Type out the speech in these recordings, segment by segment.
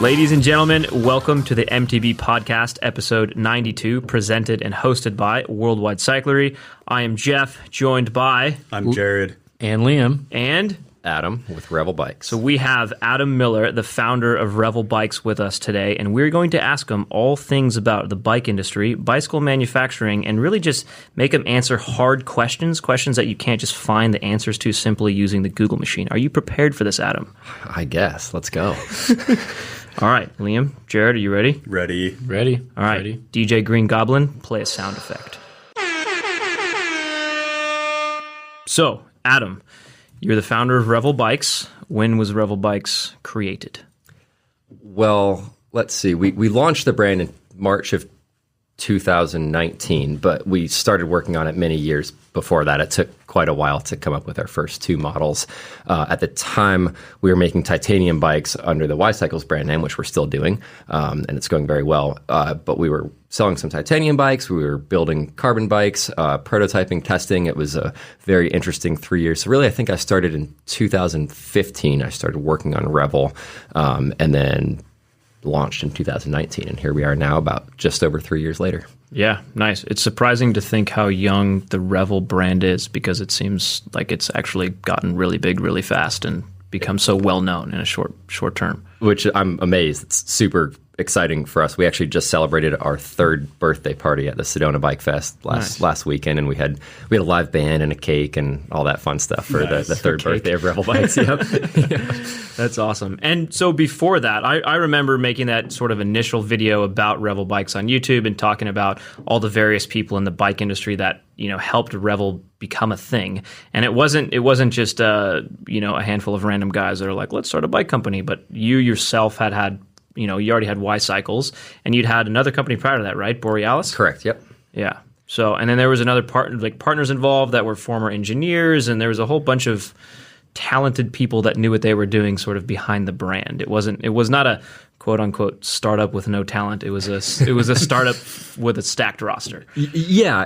Ladies and gentlemen, welcome to the MTB Podcast, episode 92, presented and hosted by Worldwide Cyclery. I am Jeff, joined by... I'm Jared. And Liam. And... Adam with Revel Bikes. So we have Adam Miller, the founder of Revel Bikes, with us today, and we're going to ask him all things about the bike industry, bicycle manufacturing, and really just make him answer hard questions that you can't just find the answers to simply using the Google machine. Are you prepared for this, Adam? I guess. Let's go. All right, Liam, Jared, are you ready? Ready. All right, Ready. DJ Green Goblin, play a sound effect. So, Adam, you're the founder of Revel Bikes. When was Revel Bikes created? Well, let's see. We launched the brand in March of 2019, but we started working on it many years before that. It took quite a while to come up with our first two models. At the time, we were making titanium bikes under the Y-Cycles brand name, which we're still doing, and it's going very well. But we were selling some titanium bikes. We were building carbon bikes, prototyping, testing. It was a very interesting 3 years. So really, I think I started in 2015. I started working on Revel, and then launched in 2019, and here we are now about just over 3 years later. Yeah, nice. It's surprising to think how young the Revel brand is, because it seems like it's actually gotten really big really fast and become so well known in a short term. Which I'm amazed. It's super exciting for us. We actually just celebrated our third birthday party at the Sedona Bike Fest last weekend, and we had a live band and a cake and all that fun stuff for the third birthday of Revel Bikes. Yep. Yeah. That's awesome. And so before that, I remember making that sort of initial video about Revel Bikes on YouTube and talking about all the various people in the bike industry that, you know, helped Revel become a thing. And it wasn't just a handful of random guys that are like, let's start a bike company, but you yourself had you already had Y-Cycles, and you'd had another company prior to that, right? Borealis? Correct, yep. Yeah. So, and then there was another partners involved that were former engineers, and there was a whole bunch of talented people that knew what they were doing sort of behind the brand. It was not a quote unquote startup with no talent. It was a startup with a stacked roster. Yeah.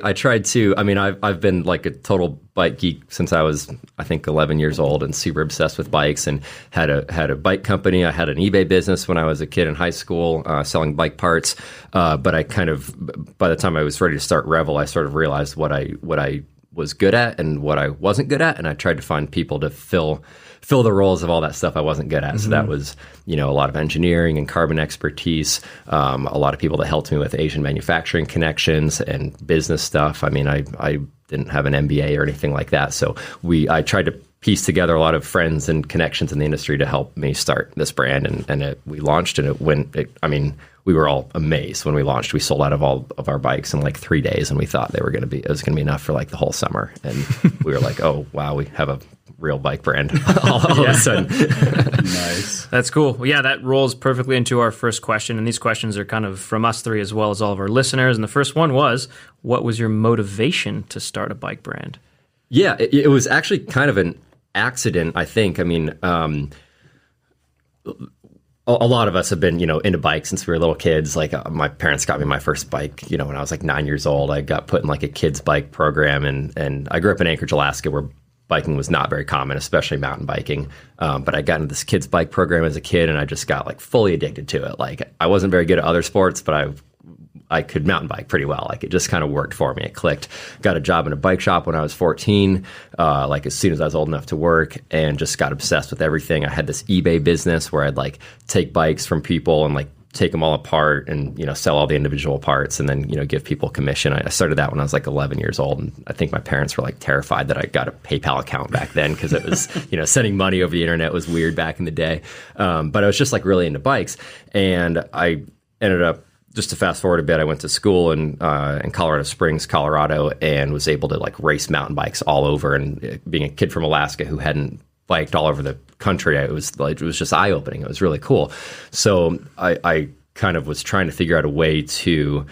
I tried to. I mean, I've been like a total bike geek since I was, I think, 11 years old, and super obsessed with bikes, and had a bike company. I had an eBay business when I was a kid in high school, selling bike parts. But I kind of, by the time I was ready to start Revel, I sort of realized what I was good at and what I wasn't good at, and I tried to find people to fill the roles of all that stuff I wasn't good at. Mm-hmm. So that was, a lot of engineering and carbon expertise, a lot of people that helped me with Asian manufacturing connections and business stuff. I mean, I didn't have an MBA or anything like that, so I tried to piece together a lot of friends and connections in the industry to help me start this brand, and we launched, and we were all amazed when we launched. We sold out of all of our bikes in like 3 days, and we thought it was going to be enough for like the whole summer. And we were like, oh, wow, we have a real bike brand all of a sudden. Nice. That's cool. Well, yeah, that rolls perfectly into our first question. And these questions are kind of from us three as well as all of our listeners. And the first one was, what was your motivation to start a bike brand? Yeah, it was actually kind of an accident, I think. I mean, a lot of us have been, into bikes since we were little kids. Like my parents got me my first bike, when I was like 9 years old. I got put in like a kids bike program, and I grew up in Anchorage, Alaska, where biking was not very common, especially mountain biking. But I got into this kids bike program as a kid, and I just got like fully addicted to it. Like I wasn't very good at other sports, but I could mountain bike pretty well. Like it just kind of worked for me. It clicked. Got a job in a bike shop when I was 14, like as soon as I was old enough to work, and just got obsessed with everything. I had this eBay business where I'd like take bikes from people and like take them all apart and, sell all the individual parts, and then, give people commission. I started that when I was like 11 years old. And I think my parents were like terrified that I got a PayPal account back then, because it was, sending money over the internet was weird back in the day. But I was just like really into bikes, and I ended up, just to fast forward a bit, I went to school in Colorado Springs, Colorado, and was able to like race mountain bikes all over. And being a kid from Alaska who hadn't biked all over the country, it was just eye opening. It was really cool. So I kind of was trying to figure out a way to,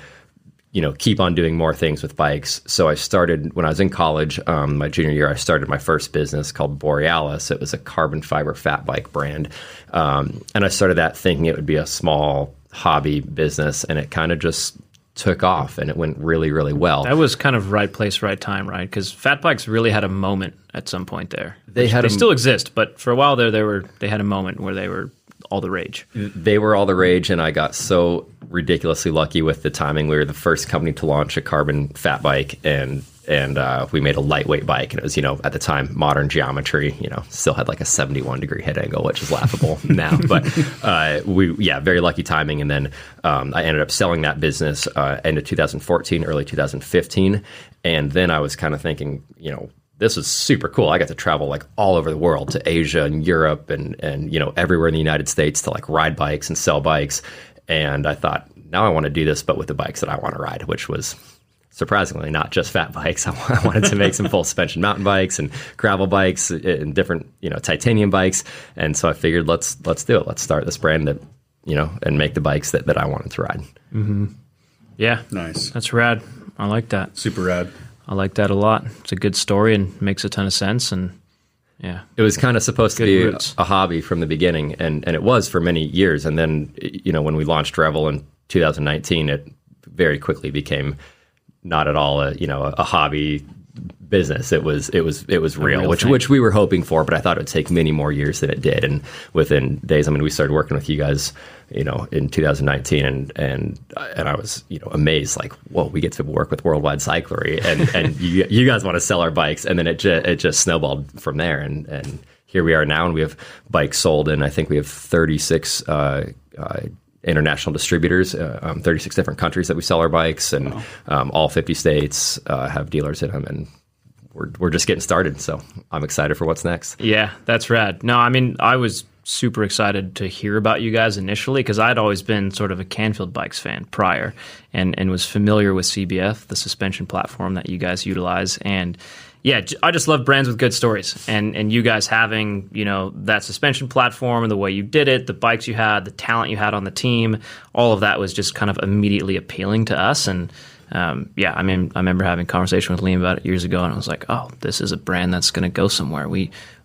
keep on doing more things with bikes. So I started when I was in college, my junior year. I started my first business called Borealis. It was a carbon fiber fat bike brand, and I started that thinking it would be a small hobby business, and it kind of just took off, and it went really, really well. That was kind of right place, right time, right? Because fat bikes really had a moment at some point there. They still exist, but for a while there, they had a moment where they were all the rage. They were all the rage, and I got so ridiculously lucky with the timing. We were the first company to launch a carbon fat bike, and we made a lightweight bike, and it was, at the time, modern geometry, still had like a 71-degree head angle, which is laughable now, but very lucky timing. And then I ended up selling that business end of 2014, early 2015, and then I was kind of thinking, this was super cool. I got to travel like all over the world, to Asia and Europe and everywhere in the United States to like ride bikes and sell bikes. And I thought, now I want to do this, but with the bikes that I want to ride, which was surprisingly not just fat bikes. I wanted to make some full suspension mountain bikes and gravel bikes and different, titanium bikes. And so I figured, let's do it. Let's start this brand that, and make the bikes that I wanted to ride. Mm-hmm. Yeah. Nice. That's rad. I like that. Super rad. I like that a lot. It's a good story and makes a ton of sense. And yeah, it was kind of supposed to be roots. a hobby from the beginning, and it was for many years. And then, when we launched Revel in 2019, it very quickly became not at all a hobby business. It was real, which we were hoping for, but I thought it would take many more years than it did. And within days, we started working with you guys, in 2019, and I was, amazed, like, whoa, we get to work with Worldwide Cyclery, and you guys want to sell our bikes, and then it just snowballed from there, and here we are now, and we have bikes sold, and I think we have 36 international distributors, 36 different countries that we sell our bikes, and all 50 states have dealers in them, and we're just getting started. So I'm excited for what's next. Yeah, that's rad. No, I was super excited to hear about you guys initially, because I'd always been sort of a Canfield Bikes fan prior, and was familiar with CBF, the suspension platform that you guys utilize. And yeah, I just love brands with good stories, and you guys having, that suspension platform and the way you did it, the bikes you had, the talent you had on the team, all of that was just kind of immediately appealing to us. And I remember having a conversation with Liam about it years ago, and I was like, oh, this is a brand that's going to go somewhere.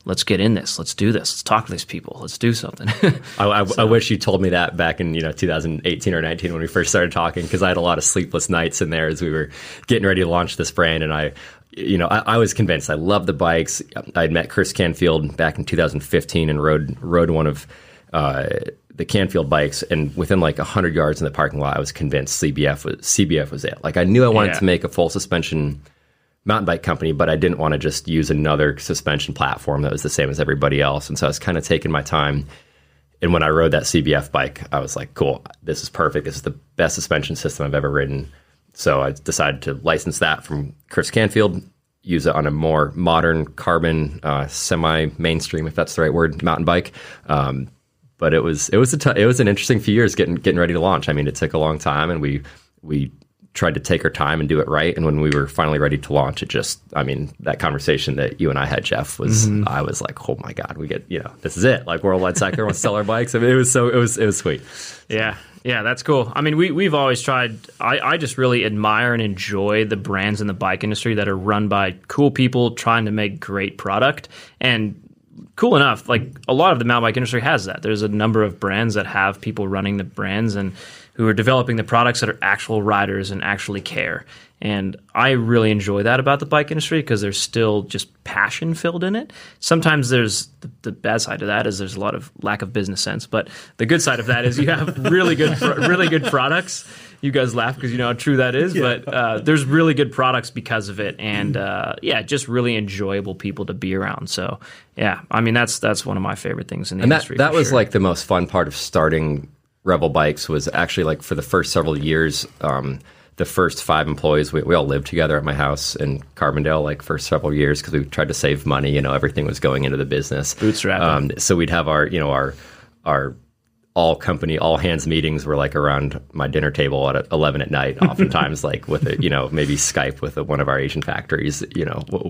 Let's get in this. Let's do this. Let's talk to these people. Let's do something. I wish you told me that back in 2018 or 19 when we first started talking, because I had a lot of sleepless nights in there as we were getting ready to launch this brand, and I was convinced. I loved the bikes. I'd met Chris Canfield back in 2015 and rode one of the Canfield bikes, and within like 100 yards in the parking lot, I was convinced CBF was it. Like, I knew I wanted to make a full suspension mountain bike company, but I didn't want to just use another suspension platform that was the same as everybody else. And so I was kind of taking my time. And when I rode that CBF bike, I was like, cool, this is perfect. This is the best suspension system I've ever ridden. So I decided to license that from Chris Canfield, use it on a more modern carbon, semi-mainstream, if that's the right word, mountain bike. But it was an interesting few years getting ready to launch. It took a long time, and we tried to take our time and do it right. And when we were finally ready to launch, it just, that conversation that you and I had, Jeff, was, I was like, oh my God, we get, this is it. Like, Worldwide Cycler wants to sell our bikes. It was sweet. Yeah. Yeah, that's cool. We've always tried, I just really admire and enjoy the brands in the bike industry that are run by cool people trying to make great product. And cool enough, like, a lot of the mountain bike industry has that. There's a number of brands that have people running the brands and who are developing the products that are actual riders and actually care. And I really enjoy that about the bike industry, because there's still just passion filled in it. Sometimes there's the bad side of that is there's a lot of lack of business sense. But the good side of that is you have really good products. You guys laugh because you know how true that is. Yeah. But there's really good products because of it. And just really enjoyable people to be around. So yeah, that's one of my favorite things in the industry. That was like the most fun part of starting Revel Bikes, was actually, like, for the first several years, the first 5 employees, we all lived together at my house in Carbondale, like, for several years, because we tried to save money. Everything was going into the business. Bootstrapping. So we'd have our all company, all hands meetings were like around my dinner table at 11 at night, oftentimes like with maybe Skype with one of our Asian factories,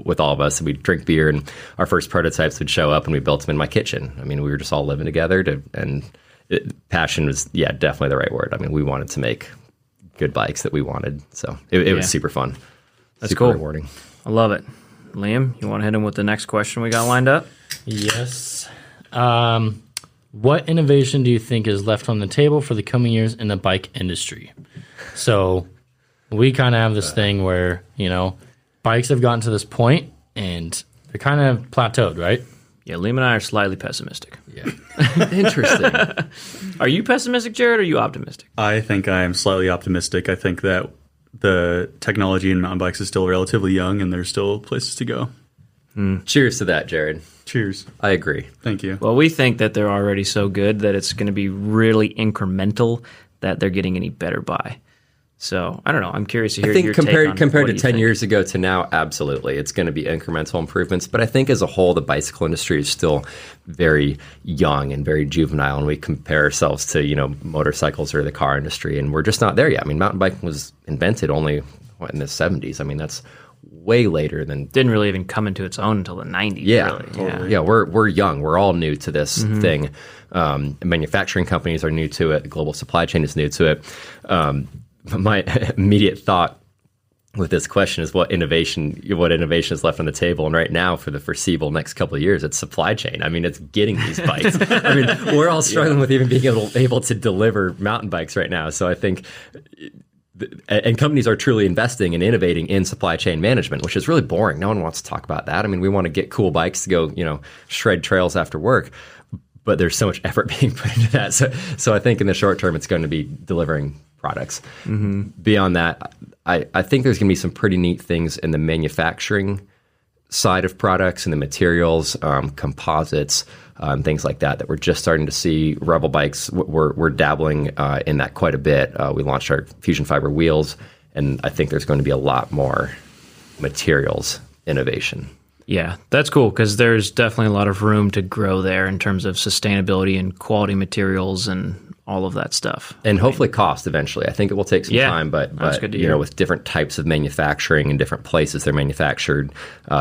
with all of us, and we'd drink beer, and our first prototypes would show up, and we built them in my kitchen. We were just all living together passion was, definitely the right word. We wanted to make good bikes that we wanted. So it was super fun. That's super cool. Rewarding. I love it. Liam, you want to hit him with the next question we got lined up? Yes. What innovation do you think is left on the table for the coming years in the bike industry? So we kind of have this thing where, bikes have gotten to this point and they're kind of plateaued, right? Yeah, Liam and I are slightly pessimistic. Yeah. Interesting. Are you pessimistic, Jared, or are you optimistic? I think I am slightly optimistic. I think that the technology in mountain bikes is still relatively young, and there's still places to go. Cheers to that, Jared. Cheers. I agree. Thank you. Well, we think that they're already so good that it's going to be really incremental that they're getting any better by. So, I don't know. I'm curious to hear I think your take on compared what to you 10 think. years ago to now, absolutely. It's going to be incremental improvements. But I think as a whole, the bicycle industry is still very young and very juvenile. And we compare ourselves to, motorcycles or the car industry. And we're just not there yet. I mean, mountain biking was invented only, in the 70s. I mean, that's way later than... Didn't really even come into its own until the 90s. Yeah, really. totally. Yeah, we're young. We're all new to this thing. Manufacturing companies are new to it. The global supply chain is new to it. My immediate thought with this question is what innovation is left on the table. And right now, for the foreseeable next couple of years, it's supply chain. I mean, it's getting these bikes. I mean, we're all struggling with even being able to deliver mountain bikes right now. So I think... And companies are truly investing and innovating in supply chain management, which is really boring. No one wants to talk about that. I mean, we want to get cool bikes to go, shred trails after work, but there's so much effort being put into that. So I think in the short term, it's going to be delivering products. Beyond that, I think there's going to be some pretty neat things in the manufacturing side of products and the materials, composites, things like that we're just starting to see. Revel Bikes, we're dabbling in that quite a bit. We launched our Fusion Fiber wheels, and I think there's going to be a lot more materials innovation. Yeah, that's cool because there's definitely a lot of room to grow there in terms of sustainability and quality materials and all of that stuff. And hopefully cost eventually. I think it will take some time, but good to hear. With different types of manufacturing and different places they're manufactured,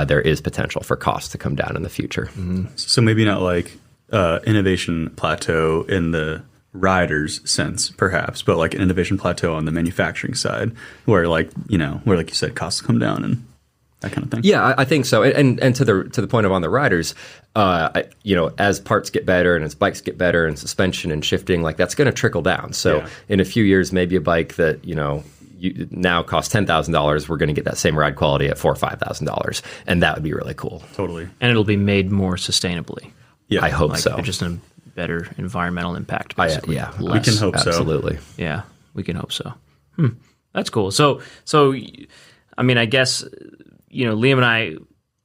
there is potential for costs to come down in the future. So maybe not like innovation plateau in the rider's sense, perhaps, but like an innovation plateau on the manufacturing side, where like you said, costs come down and that kind of thing. Yeah, I think so. And to the point of on the riders, as parts get better and as bikes get better and suspension and shifting, like that's going to trickle down. So in a few years, maybe a bike that now costs $10,000, we're going to get that same ride quality at $4,000 or $5,000, and that would be really cool. Totally. And it'll be made more sustainably. Yeah, I hope so. Just a better environmental impact, basically. We can hope so. Absolutely. Yeah, we can hope so. That's cool. So I mean, I guess Liam and I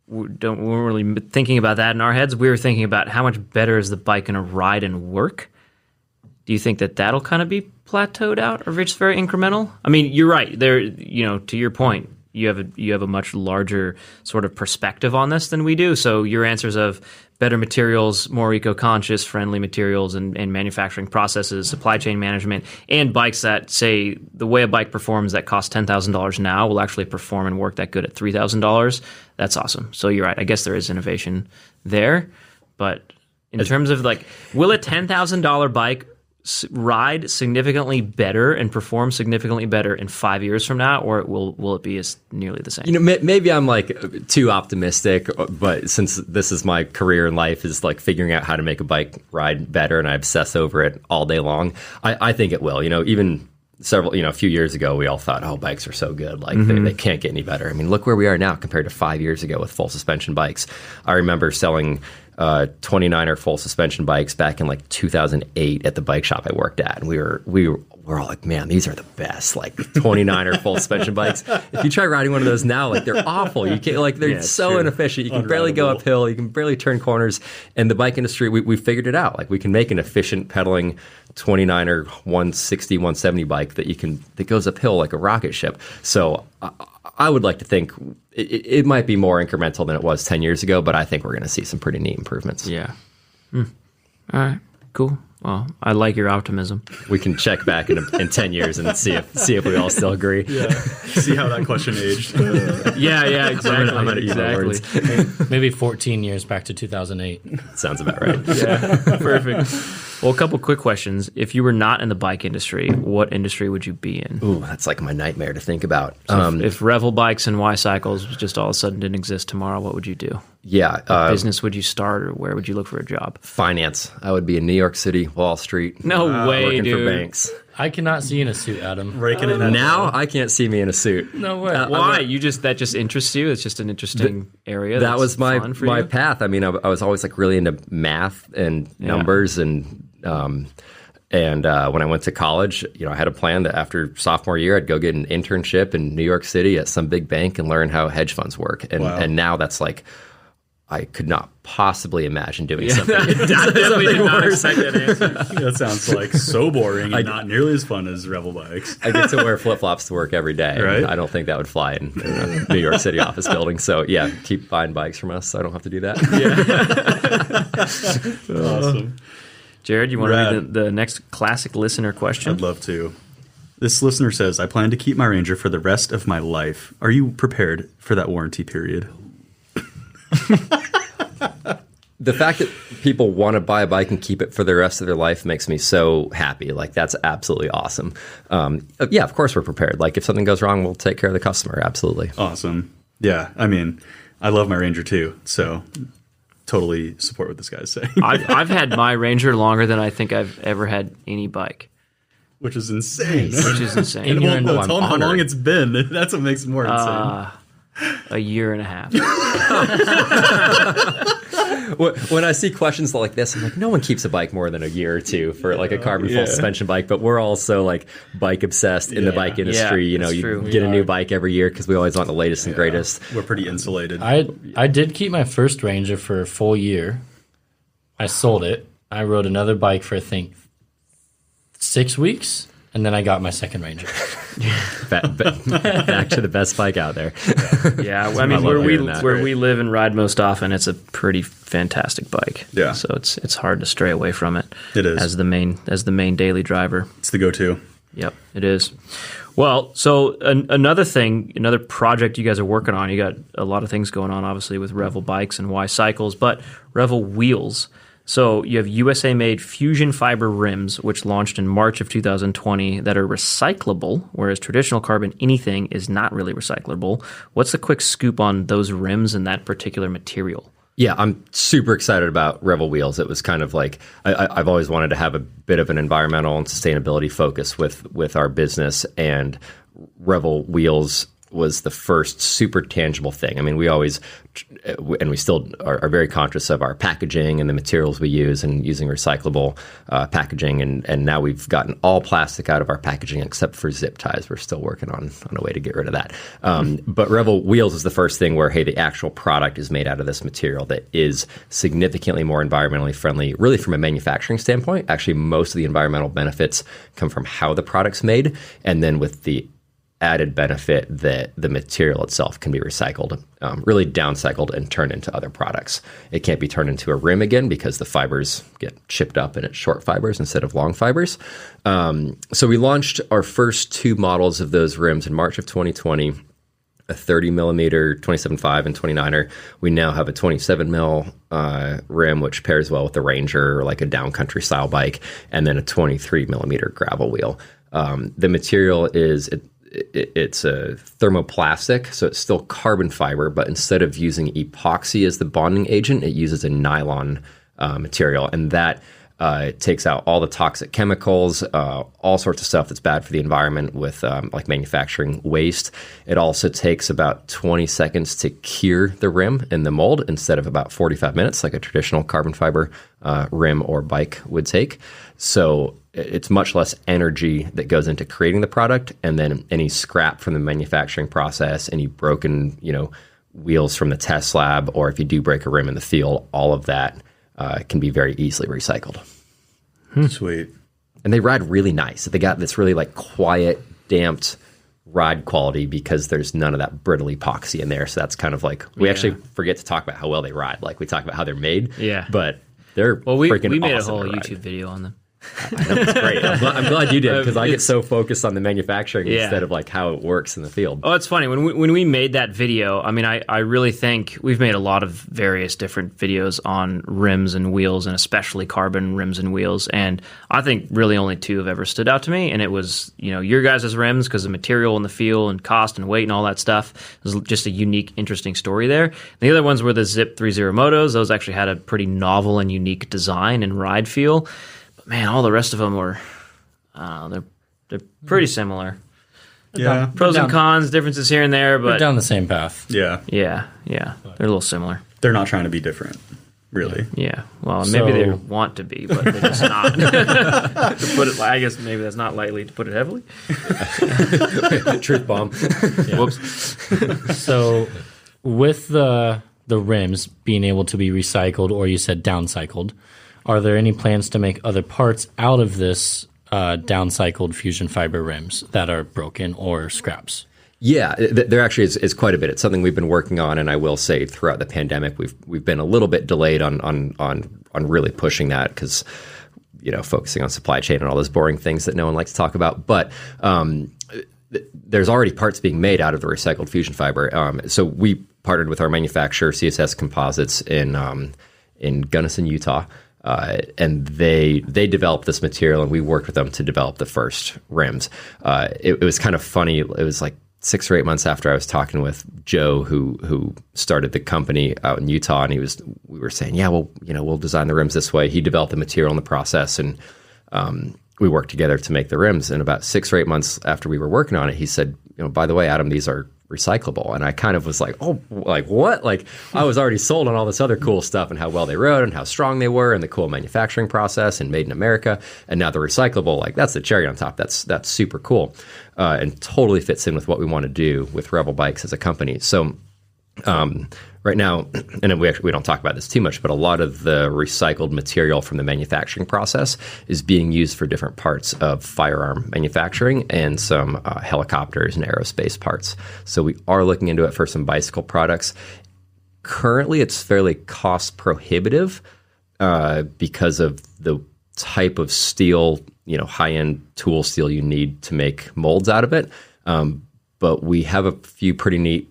weren't really thinking about that in our heads. We were thinking about how much better is the bike going to ride and work. Do you think that that'll kind of be plateaued out, or it's very incremental? I mean, you're right. There, to your point, you have a much larger sort of perspective on this than we do. So your answers of better materials, more eco-conscious, friendly materials, and manufacturing processes, supply chain management, and bikes that say the way a bike performs that costs $10,000 now will actually perform and work that good at $3,000. That's awesome. So you're right. I guess there is innovation there. But in terms of will a $10,000 bike ride significantly better and perform significantly better in 5 years from now, or will it be as nearly the same? Maybe I'm too optimistic, but since this is my career in life is figuring out how to make a bike ride better, and I obsess over it all day long, I think it will. Even a few years ago, we all thought, oh, bikes are so good. They can't get any better. I mean, look where we are now compared to 5 years ago with full suspension bikes. I remember selling 29er full suspension bikes back in 2008 at the bike shop I worked at. And we were all like, man, these are the best, 29er full suspension bikes. If you try riding one of those now, they're awful. You can't, they're so inefficient. You can barely go uphill. You can barely turn corners. And the bike industry, we figured it out. We can make an efficient pedaling 29er 160, 170 bike that goes uphill like a rocket ship. So I would like to think it might be more incremental than it was 10 years ago, but I think we're going to see some pretty neat improvements. Yeah. All right. Cool. Well, I like your optimism. We can check back in 10 years and see if we all still agree. Yeah. See how that question aged. Yeah, exactly. I'm gonna use my words. Maybe 14 years back to 2008. Sounds about right. Yeah, perfect. Well, a couple quick questions. If you were not in the bike industry, what industry would you be in? Ooh, that's my nightmare to think about. So if Revel Bikes and Y Cycles just all of a sudden didn't exist tomorrow, what would you do? Yeah. What business would you start, or where would you look for a job? Finance. I would be in New York City, Wall Street. No way, working dude. for banks. I cannot see you in a suit, Adam. Raking it in. Now I can't see me in a suit. No way. Why? That just interests you? It's just an interesting area. That was my fun for my you? path. I mean, I was always like really into math and numbers, and when I went to college, I had a plan that after sophomore year, I'd go get an internship in New York City at some big bank and learn how hedge funds work. And now that's like, I could not possibly imagine doing something. I definitely did not expect that answer. That sounds like so boring and not nearly as fun as Revel Bikes. I get to wear flip-flops to work every day. Right? I don't think that would fly in a New York City office building. So yeah, keep buying bikes from us so I don't have to do that. Awesome. Jared, you want to read the next classic listener question? I'd love to. This listener says, I plan to keep my Ranger for the rest of my life. Are you prepared for that warranty period? The fact that people want to buy a bike and keep it for the rest of their life makes me so happy. Like, that's absolutely awesome. Yeah, of course we're prepared. Like, if something goes wrong, we'll take care of the customer. Absolutely. Awesome. Yeah, I mean, I love my Ranger too, so totally support what this guy's saying. I've had my Ranger longer than I think I've ever had any bike, Which is insane. which is insane. Well, no, I'm tell them how long honored. it's been. That's what makes it more insane. A year and a half. When I see questions like this, I'm like, no one keeps a bike more than a year or two for like a carbon full suspension bike, but we're also like bike obsessed in the bike industry. Yeah, You true. get a new bike every year because we always want the latest and greatest. We're pretty insulated. I did keep my first Ranger for a full year. I sold it. I rode another bike for I think 6 weeks, and then I got my second Ranger. Back to the best bike out there. Yeah, I mean, love hearing that. where we live and ride most often, it's a pretty fantastic bike. Yeah. So it's hard to stray away from it. It is. as the main daily driver. It's the go-to. Yep, it is. Well, so another project you guys are working on. You got a lot of things going on, obviously, with Revel Bikes and Y Cycles, but Revel Wheels. So you have USA-made fusion fiber rims, which launched in March of 2020, that are recyclable, whereas traditional carbon anything is not really recyclable. What's the quick scoop on those rims and that particular material? Yeah, I'm super excited about Revel Wheels. It was kind of like I've always wanted to have a bit of an environmental and sustainability focus with our business, and Revel Wheels was the first super tangible thing. I mean, we always, and we still are very conscious of our packaging and the materials we use and using recyclable packaging. And now we've gotten all plastic out of our packaging except for zip ties. We're still working on a way to get rid of that. But Revel Wheels is the first thing where, hey, the actual product is made out of this material that is significantly more environmentally friendly, really from a manufacturing standpoint. Actually, most of the environmental benefits come from how the product's made, and then with the added benefit that the material itself can be recycled, really downcycled and turned into other products. It can't be turned into a rim again because the fibers get chipped up and it's short fibers instead of long fibers. So we launched our first two models of those rims in March of 2020, a 30 millimeter 27.5 and 29er. We now have a 27 mil rim, which pairs well with the Ranger, or like a downcountry style bike, and then a 23 millimeter gravel wheel. The material is it's a thermoplastic, so it's still carbon fiber, but instead of using epoxy as the bonding agent, it uses a nylon material, and that takes out all the toxic chemicals, all sorts of stuff that's bad for the environment with like manufacturing waste. It also takes about 20 seconds to cure the rim in the mold instead of about 45 minutes like a traditional carbon fiber rim or bike would take. So it's much less energy that goes into creating the product, and then any scrap from the manufacturing process, any broken, wheels from the test lab, or if you do break a rim in the field, all of that can be very easily recycled. Sweet. And they ride really nice. They got this really like quiet, damped ride quality because there's none of that brittle epoxy in there. So that's kind of like, we actually forget to talk about how well they ride. Like, we talk about how they're made, but they're freaking we made awesome a whole to ride. YouTube video on them. I know, it's great. I'm glad you did, because I get so focused on the manufacturing instead of like how it works in the field. Oh, it's funny. When we made that video, I mean, I really think we've made a lot of various different videos on rims and wheels, and especially carbon rims and wheels. And I think really only two have ever stood out to me. And it was, your guys' rims, because the material and the feel and cost and weight and all that stuff is just a unique, interesting story there. And the other ones were the Zip 30 Motos. Those actually had a pretty novel and unique design and ride feel. Man, all the rest of them were, they're They're pretty similar. Yeah. Pros and cons, differences here and there, We're but down the same path. Yeah. yeah, they're a little similar. They're not trying to be different, really. Yeah, well, maybe they So- want to be, but they're just not. To put it, I guess maybe that's not lightly to put it heavily. Truth bomb. Whoops. So with the rims being able to be recycled, or you said downcycled, are there any plans to make other parts out of this downcycled fusion fiber rims that are broken or scraps? Yeah, there actually is quite a bit. It's something we've been working on, and I will say throughout the pandemic, we've been a little bit delayed on really pushing that because focusing on supply chain and all those boring things that no one likes to talk about. But there's already parts being made out of the recycled fusion fiber. So we partnered with our manufacturer, CSS Composites, in Gunnison, Utah. And they developed this material, and we worked with them to develop the first rims. It was kind of funny. It was like 6 or 8 months after I was talking with Joe, who started the company out in Utah, and we were saying, yeah, well, we'll design the rims this way. He developed the material and the process, and we worked together to make the rims. And about 6 or 8 months after we were working on it, he said, by the way, Adam, these are recyclable. And I kind of was like, oh, like what? Like I was already sold on all this other cool stuff and how well they rode and how strong they were and the cool manufacturing process and made in America. And now they're recyclable. Like that's the cherry on top. That's super cool. And totally fits in with what we want to do with Revel Bikes as a company. So right now, and we don't talk about this too much, but a lot of the recycled material from the manufacturing process is being used for different parts of firearm manufacturing and some helicopters and aerospace parts. So we are looking into it for some bicycle products. Currently, it's fairly cost prohibitive because of the type of steel, high-end tool steel you need to make molds out of it. But we have a few pretty neat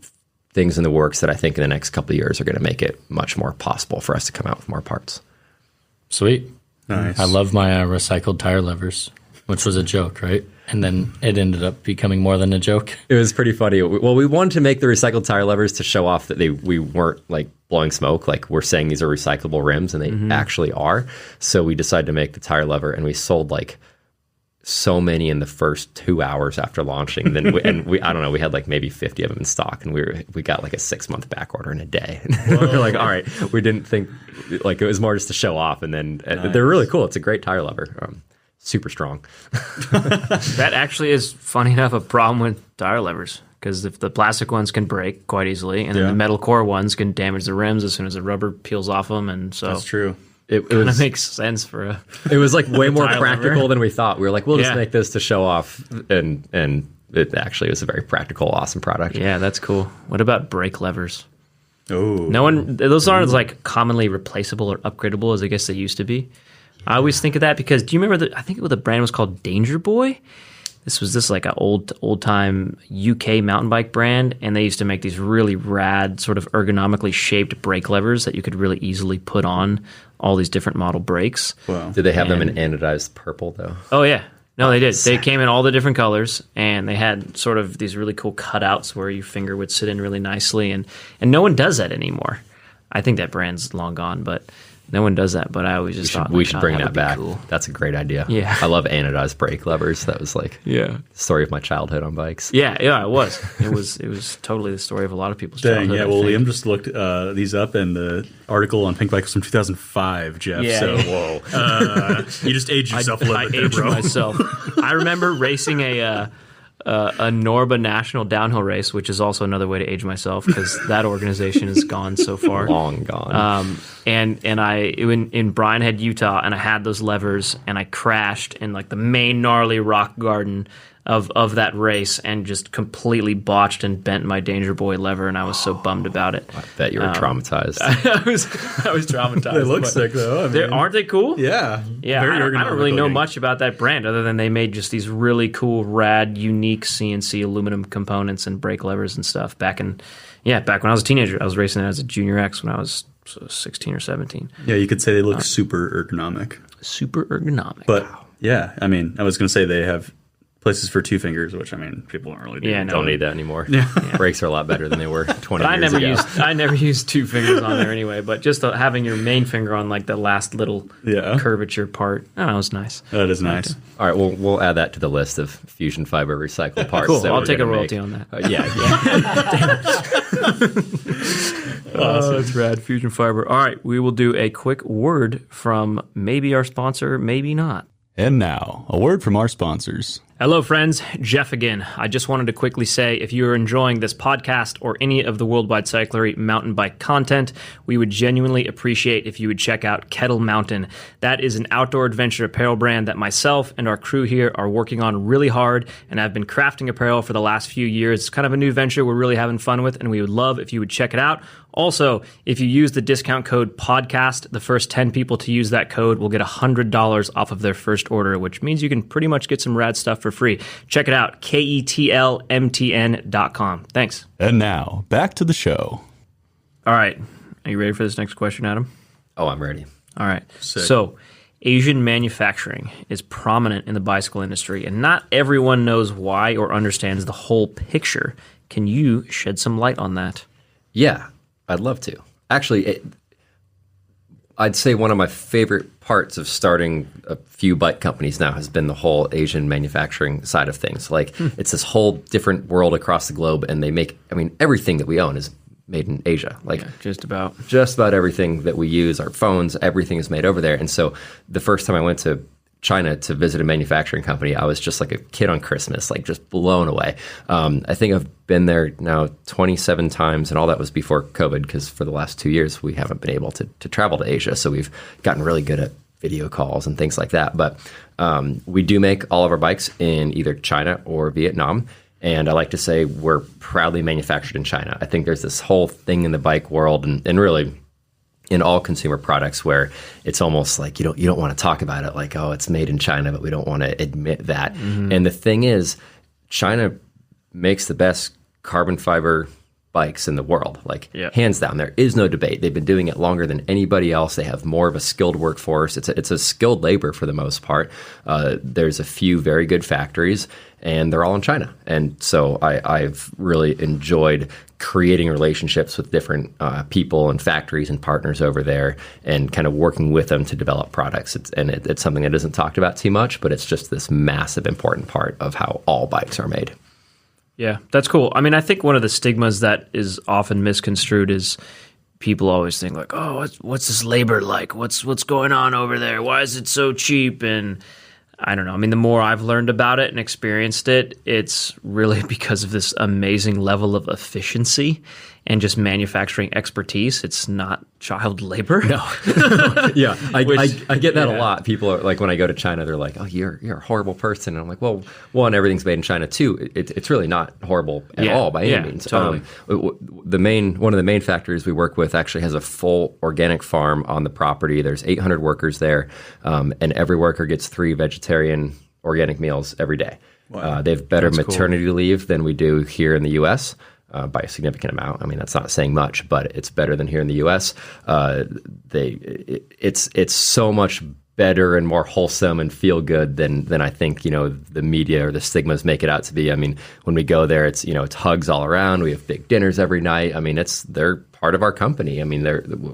things in the works that I think in the next couple of years are going to make it much more possible for us to come out with more parts. Sweet. Nice. I love my recycled tire levers, which was a joke, right? And then it ended up becoming more than a joke. It was pretty funny. Well, we wanted to make the recycled tire levers to show off that we weren't like blowing smoke. Like we're saying these are recyclable rims, and they actually are. So we decided to make the tire lever, and we sold like so many in the first 2 hours after launching. Then we I don't know, we had like maybe 50 of them in stock, and we got like a 6-month back order in a day. We were like, all right, we didn't think like it was more just to show off. And then they're really cool. It's a great tire lever. Super strong. That actually is, funny enough, a problem with tire levers, because if the plastic ones can break quite easily, and then the metal core ones can damage the rims as soon as the rubber peels off them, and so That's true. It kind of makes sense for a. It was like way more tire practical lever. than we thought. We were like, we'll just Yeah. make this to show off, and it actually was a very practical, awesome product. Yeah, that's cool. What about brake levers? Oh. No one; those aren't as like commonly replaceable or upgradable as I guess they used to be. I always think of that because do you remember I think the brand was called Danger Boy. This was like an old time UK mountain bike brand, and they used to make these really rad, sort of ergonomically shaped brake levers that you could really easily put on all these different model brakes. Wow. Did they have them in anodized purple though? Oh yeah, no, they did. They came in all the different colors, and they had sort of these really cool cutouts where your finger would sit in really nicely, and no one does that anymore. I think that brand's long gone, but. No one does that, but I always just thought We should bring that would be back. cool. That's a great idea. Yeah. I love anodized brake levers. That was like the story of my childhood on bikes. Yeah, it was. It was totally the story of a lot of people's Dang, childhood. yeah. I Well, think. Liam just looked these up, and the article on Pink Bike was from 2005, Jeff. Yeah, so yeah. you just aged yourself a little I bit there, aged bro. myself. I remember racing a Norba National downhill race, which is also another way to age myself because that organization is gone so far. Long gone. And I in Bryan Head, Utah, and I had those levers, and I crashed in like the main gnarly rock garden of that race, and just completely botched and bent my Danger Boy lever, and I was so bummed about it. I bet you were traumatized. I was traumatized. They look but sick, though. I mean, aren't they cool? yeah. Yeah, Very I don't really ergonomical know looking. much about that brand other than they made just these really cool, rad, unique CNC aluminum components and brake levers and stuff back when I was a teenager. I was racing it as a Junior X when I was 16 or 17. Yeah, you could say they look super ergonomic. Super ergonomic. But yeah, I mean, I was going to say they have places for 2 fingers, which I mean, people aren't really doing. Yeah, no. Don't need that anymore. Brakes are a lot better than they were 20 But years ago. I never used 2 fingers on there anyway. But just having your main finger on like the last little curvature part, that was nice. That is nice. All right, we'll add that to the list of fusion fiber recycled parts. Cool. that I'll we're take a gonna royalty make. on that. Yeah. That's rad. Fusion fiber. All right, we will do a quick word from maybe our sponsor, maybe not. And now, a word from our sponsors. Hello, friends. Jeff again. I just wanted to quickly say if you are enjoying this podcast or any of the Worldwide Cyclery mountain bike content, we would genuinely appreciate if you would check out Kettle Mountain. That is an outdoor adventure apparel brand that myself and our crew here are working on really hard, and I've been crafting apparel for the last few years. It's kind of a new venture we're really having fun with, and we would love if you would check it out. Also, if you use the discount code PODCAST, the first 10 people to use that code will get $100 off of their first order, which means you can pretty much get some rad stuff for free. Check it out, ketlmtn.com. Thanks. And now, back to the show. All right. Are you ready for this next question, Adam? Oh, I'm ready. All right. Sick. So, Asian manufacturing is prominent in the bicycle industry, and not everyone knows why or understands the whole picture. Can you shed some light on that? Yeah, I'd love to. Actually, I'd say one of my favorite parts of starting a few bike companies now has been the whole Asian manufacturing side of things. Like, it's this whole different world across the globe, and they make, I mean, everything that we own is made in Asia. Like, Just about. just about everything that we use, our phones, everything is made over there. And so the first time I went to China to visit a manufacturing company, I was just like a kid on Christmas, like just blown away. I think I've been there now 27 times, and all that was before COVID, because for the last 2 years, we haven't been able to travel to Asia. So we've gotten really good at video calls and things like that. But we do make all of our bikes in either China or Vietnam. And I like to say we're proudly manufactured in China. I think there's this whole thing in the bike world and really in all consumer products where it's almost like you don't want to talk about it like, oh, it's made in China, but we don't want to admit that. And the thing is, China makes the best carbon fiber bikes in the world, like hands down. There is no debate. They've been doing it longer than anybody else. They have more of a skilled workforce. It's a skilled labor for the most part. There's a few very good factories, and they're all in China. And so I've really enjoyed creating relationships with different people and factories and partners over there, and kind of working with them to develop products. It's something that isn't talked about too much, but it's just this massive important part of how all bikes are made. Yeah, that's cool. I mean, I think one of the stigmas that is often misconstrued is people always think like, oh, what's this labor like? What's going on over there? Why is it so cheap? And I don't know. I mean, the more I've learned about it and experienced it, it's really because of this amazing level of efficiency and just manufacturing expertise. It's not child labor. No. Yeah, I get that a lot. People are like, when I go to China, they're like, oh, you're a horrible person. And I'm like, well, one, everything's made in China. Two, it's really not horrible at all by any means. Totally. One of the main factories we work with actually has a full organic farm on the property. There's 800 workers there, and every worker gets 3 vegetarian organic meals every day. Wow. They have better maternity leave than we do here in the U.S., by a significant amount. I mean, that's not saying much, but it's better than here in the U.S. It's so much better and more wholesome and feel good than I think, the media or the stigmas make it out to be. I mean, when we go there, it's hugs all around. We have big dinners every night. I mean, they're part of our company. I mean,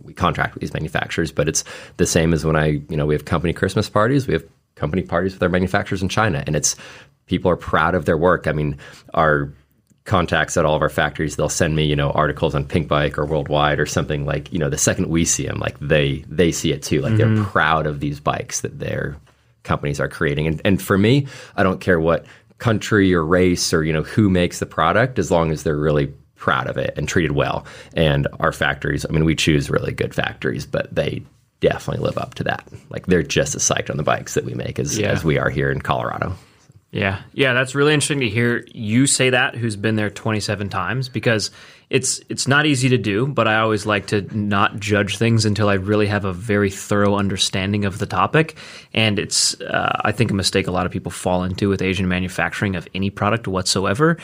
we contract with these manufacturers, but it's the same as when we have company Christmas parties. We have company parties with our manufacturers in China, and people are proud of their work. I mean, our contacts at all of our factories, they'll send me, articles on Pink Bike or Worldwide or something like, the second we see them, like they see it too. Like they're proud of these bikes that their companies are creating. And for me, I don't care what country or race or, who makes the product, as long as they're really proud of it and treated well. And our factories, I mean, we choose really good factories, but they definitely live up to that. Like they're just as psyched on the bikes that we make as we are here in Colorado. Yeah, that's really interesting to hear you say that, who's been there 27 times, because it's not easy to do, but I always like to not judge things until I really have a very thorough understanding of the topic. And it's, I think, a mistake a lot of people fall into with Asian manufacturing of any product whatsoever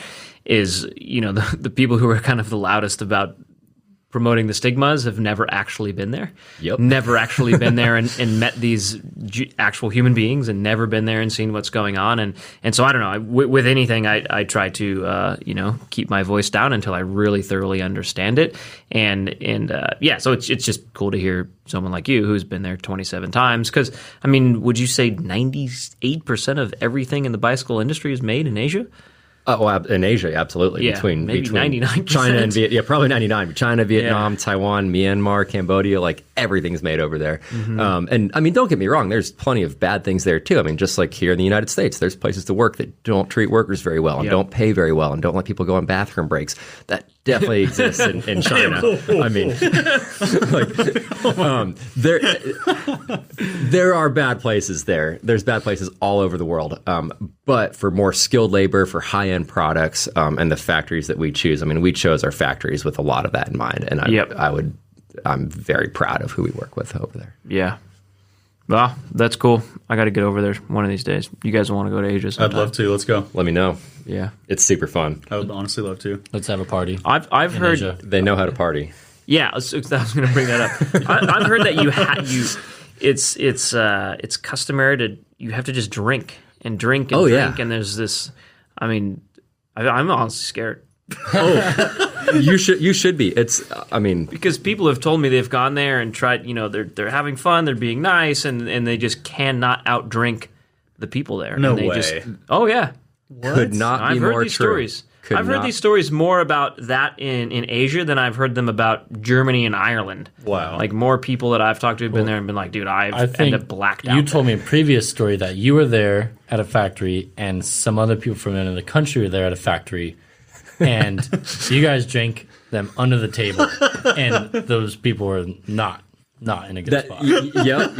is, the people who are kind of the loudest about promoting the stigmas have never actually been there. Yep. Never actually been there and met these actual human beings, and never been there and seen what's going on. And so I don't know. With anything, I try to keep my voice down until I really thoroughly understand it. And so it's just cool to hear someone like you who's been there 27 times. Because I mean, would you say 98% of everything in the bicycle industry is made in Asia? Well, in Asia, absolutely. Yeah, between 99%. China and Vietnam, probably 99. China, Vietnam, Taiwan, Myanmar, Cambodia, like everything's made over there. And I mean, don't get me wrong, there's plenty of bad things there too. I mean, just like here in the United States, there's places to work that don't treat workers very well and don't pay very well and don't let people go on bathroom breaks. That definitely exists in China. I mean, there are bad places there. There's bad places all over the world. But for more skilled labor, for high-end products, and the factories that we choose, I mean, we chose our factories with a lot of that in mind. And I'm very proud of who we work with over there. Yeah. Well, that's cool. I got to get over there one of these days. You guys want to go to Asia sometime? I'd love to. Let's go. Let me know. Yeah. It's super fun. I would honestly love to. Let's have a party. I've heard Asia. They know how to party. Yeah, I was going to bring that up. I've heard that it's customary you have to just drink and drink and drink, and there's this. I mean, I'm honestly scared. You should be. Because people have told me they've gone there and tried. They're having fun, they're being nice, and they just cannot outdrink the people there. No and they way. Oh yeah. Could not be more true. Stories. I've heard these stories more about that in Asia than I've heard them about Germany and Ireland. Wow. Like more people that I've talked to have been there and been like, dude, I've ended up blacked out. You told me a previous story that you were there at a factory and some other people from another country were there at a factory, and you guys drank them under the table, and those people were not in a good spot. Yep.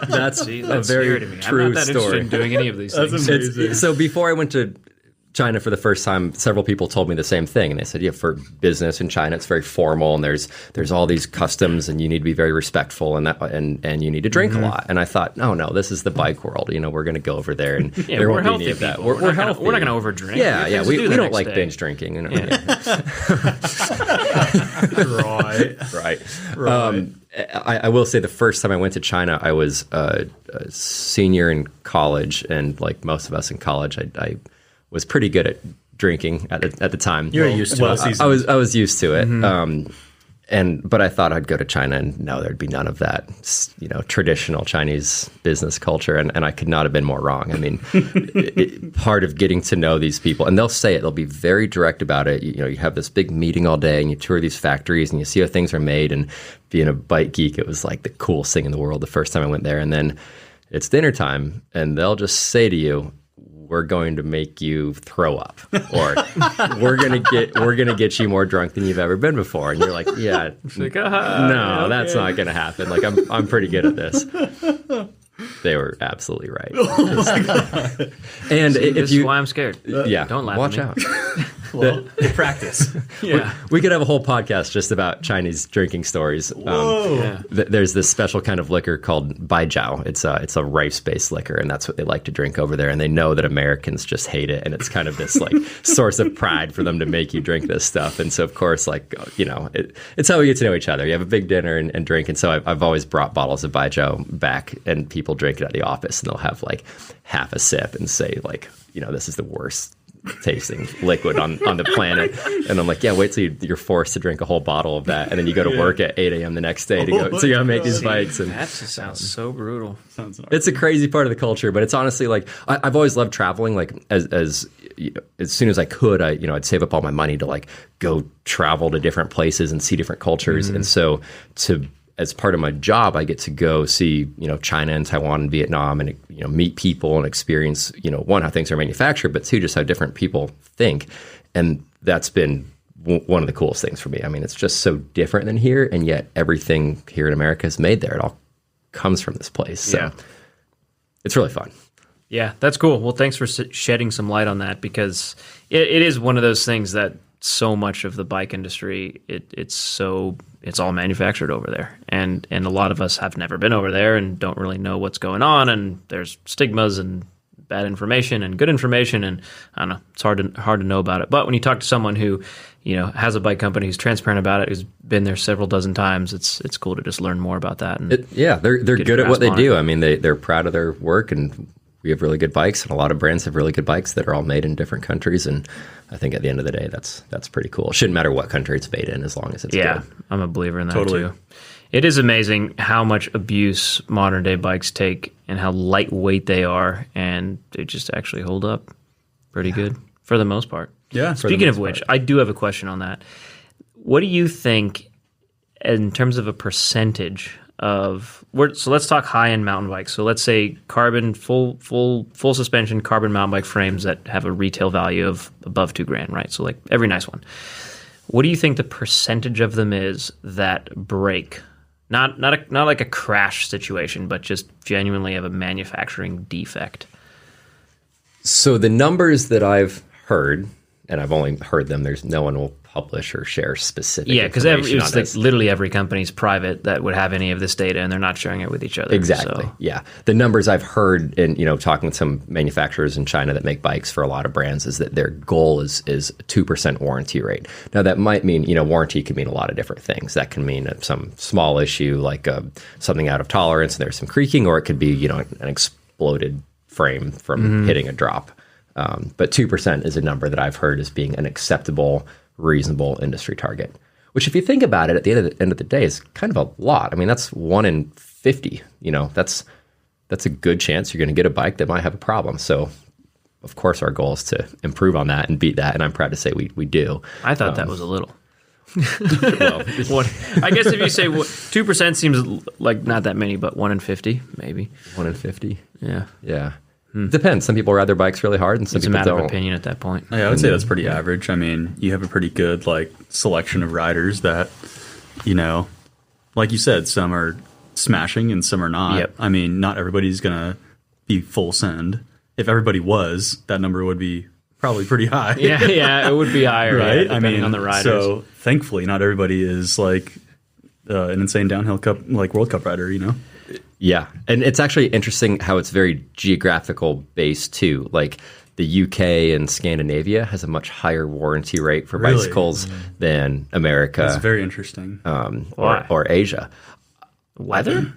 That's a very true I'm not that story. interested in doing any of these things. So before I went to China for the first time, several people told me the same thing, and they said, "Yeah, for business in China, it's very formal, and there's all these customs, and you need to be very respectful, and you need to drink a lot." And I thought, no, this is the bike world. We're going to go over there, and there won't be any of that. We're healthy. We're not going to overdrink. Yeah. We don't like binge drinking. Right. I will say the first time I went to China, I was a senior in college, and like most of us in college, I was pretty good at drinking at the time. You're used to it. I was used to it. But I thought I'd go to China and no, there'd be none of that, traditional Chinese business culture. And I could not have been more wrong. I mean, part of getting to know these people, and they'll say it, they'll be very direct about it. You have this big meeting all day and you tour these factories and you see how things are made. And being a bike geek, it was like the coolest thing in the world the first time I went there. And then it's dinner time and they'll just say to you, "We're going to make you throw up," or we're gonna get you more drunk than you've ever been before, and you're like, "Yeah, no, that's not gonna happen." Like I'm pretty good at this. They were absolutely right. Oh my God. And this is why I'm scared. Yeah, don't laugh. Watch at me. out. Well, practice. Yeah, we could have a whole podcast just about Chinese drinking stories. Whoa. There's this special kind of liquor called baijiao. It's a rice-based liquor, and that's what they like to drink over there. And they know that Americans just hate it, and it's kind of this like source of pride for them to make you drink this stuff. And so, of course, it's how we get to know each other. You have a big dinner and drink. And so I've always brought bottles of baijiao back, and people drink it at the office, and they'll have like half a sip and say like, this is the worst tasting liquid on the planet. And I'm like, yeah, wait till you're forced to drink a whole bottle of that, and then you go to work at 8 a.m. the next day to go. So you gotta make these bikes. And that just sounds so brutal. It's a crazy part of the culture, but it's honestly like I've always loved traveling. Like as soon as I could, I'd save up all my money to like go travel to different places and see different cultures. And so as part of my job, I get to go see, China and Taiwan and Vietnam and, meet people and experience, one, how things are manufactured, but two, just how different people think. And that's been one of the coolest things for me. I mean, it's just so different than here. And yet everything here in America is made there. It all comes from this place. So it's really fun. Yeah, that's cool. Well, thanks for shedding some light on that, because it is one of those things that so much of the bike industry, it's all manufactured over there, and a lot of us have never been over there and don't really know what's going on, and there's stigmas and bad information and good information, and I don't know, it's hard to know about it. But when you talk to someone who, has a bike company, who's transparent about it, who's been there several dozen times, it's cool to just learn more about that. And they're good at what they do. I mean, they're proud of their work, and we have really good bikes, and a lot of brands have really good bikes that are all made in different countries. And I think at the end of the day, that's pretty cool. It shouldn't matter what country it's made in, as long as it's good. I'm a believer in that too. It is amazing how much abuse modern day bikes take and how lightweight they are, and they just actually hold up pretty good for the most part. Yeah. Speaking of which, I do have a question on that. What do you think in terms of a percentage of so let's talk high-end mountain bikes. So let's say carbon full suspension carbon mountain bike frames that have a retail value of above $2,000, right? So like every nice one. What do you think the percentage of them is that break? Not like a crash situation, but just genuinely have a manufacturing defect. So the numbers that I've heard, and I've only heard them, there's no one will publish or share specific information on this. Literally every company's private that would have any of this data, and they're not sharing it with each other. Exactly. So. Yeah. The numbers I've heard in, talking with some manufacturers in China that make bikes for a lot of brands is that their goal is 2% warranty rate. Now that might mean, warranty can mean a lot of different things. That can mean some small issue like something out of tolerance and there's some creaking, or it could be, an exploded frame from hitting a drop. But 2% is a number that I've heard as being an acceptable, reasonable industry target, which if you think about it at the end of the day is kind of a lot. I mean, that's 1 in 50, that's a good chance you're going to get a bike that might have a problem. So of course our goal is to improve on that and beat that. And I'm proud to say we do. I thought that was a little. Well, I guess if you say 2% seems like not that many, but 1 in 50, maybe. 1 in 50. Yeah. Yeah. Depends. Some people ride their bikes really hard, and some it's a people matter don't. of opinion at that point. Yeah, I would say that's pretty average. I mean, you have a pretty good selection of riders that, like you said, some are smashing and some are not. Yep. I mean, not everybody's gonna be full send. If everybody was, that number would be probably pretty high. Yeah, it would be higher, right? Depending on the riders. So thankfully, not everybody is an insane downhill cup World Cup rider. Yeah, and it's actually interesting how it's very geographical based too. Like the UK and Scandinavia has a much higher warranty rate for bicycles than America. That's very interesting. Or Asia. Weather?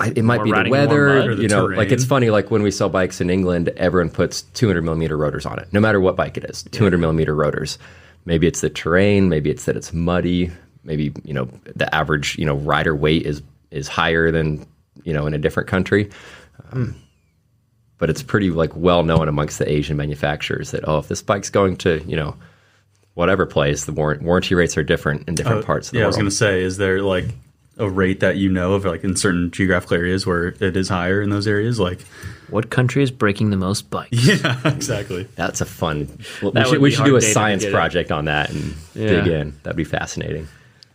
It might be the weather. It's funny. Like when we sell bikes in England, everyone puts 200 millimeter rotors on it, no matter what bike it is. 200 millimeter rotors. Maybe it's the terrain. Maybe it's that it's muddy. Maybe the average rider weight is higher than in a different country. But it's pretty well known amongst the Asian manufacturers that, if this bike's going to, whatever place, the warranty rates are different in different parts of the world. I was going to say, is there a rate that of in certain geographical areas where it is higher in those areas? What country is breaking the most bikes? Yeah, exactly. That's a fun. We should do a science project on that and dig in. That'd be fascinating.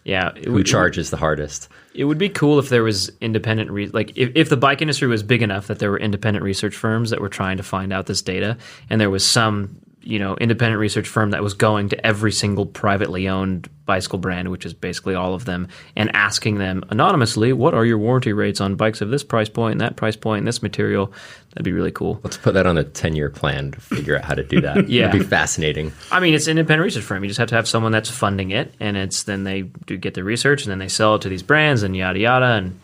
Yeah. Who charges the hardest? It would be cool if there was independent, if the bike industry was big enough that there were independent research firms that were trying to find out this data, and there was some, independent research firm that was going to every single privately owned bicycle brand, which is basically all of them, and asking them anonymously, what are your warranty rates on bikes of this price point and that price point and this material? That'd be really cool. Let's put that on a 10-year plan to figure out how to do that. Yeah. It'd be fascinating. I mean, it's an independent research firm. You just have to have someone that's funding it, and then they do get the research, and then they sell it to these brands and yada yada, and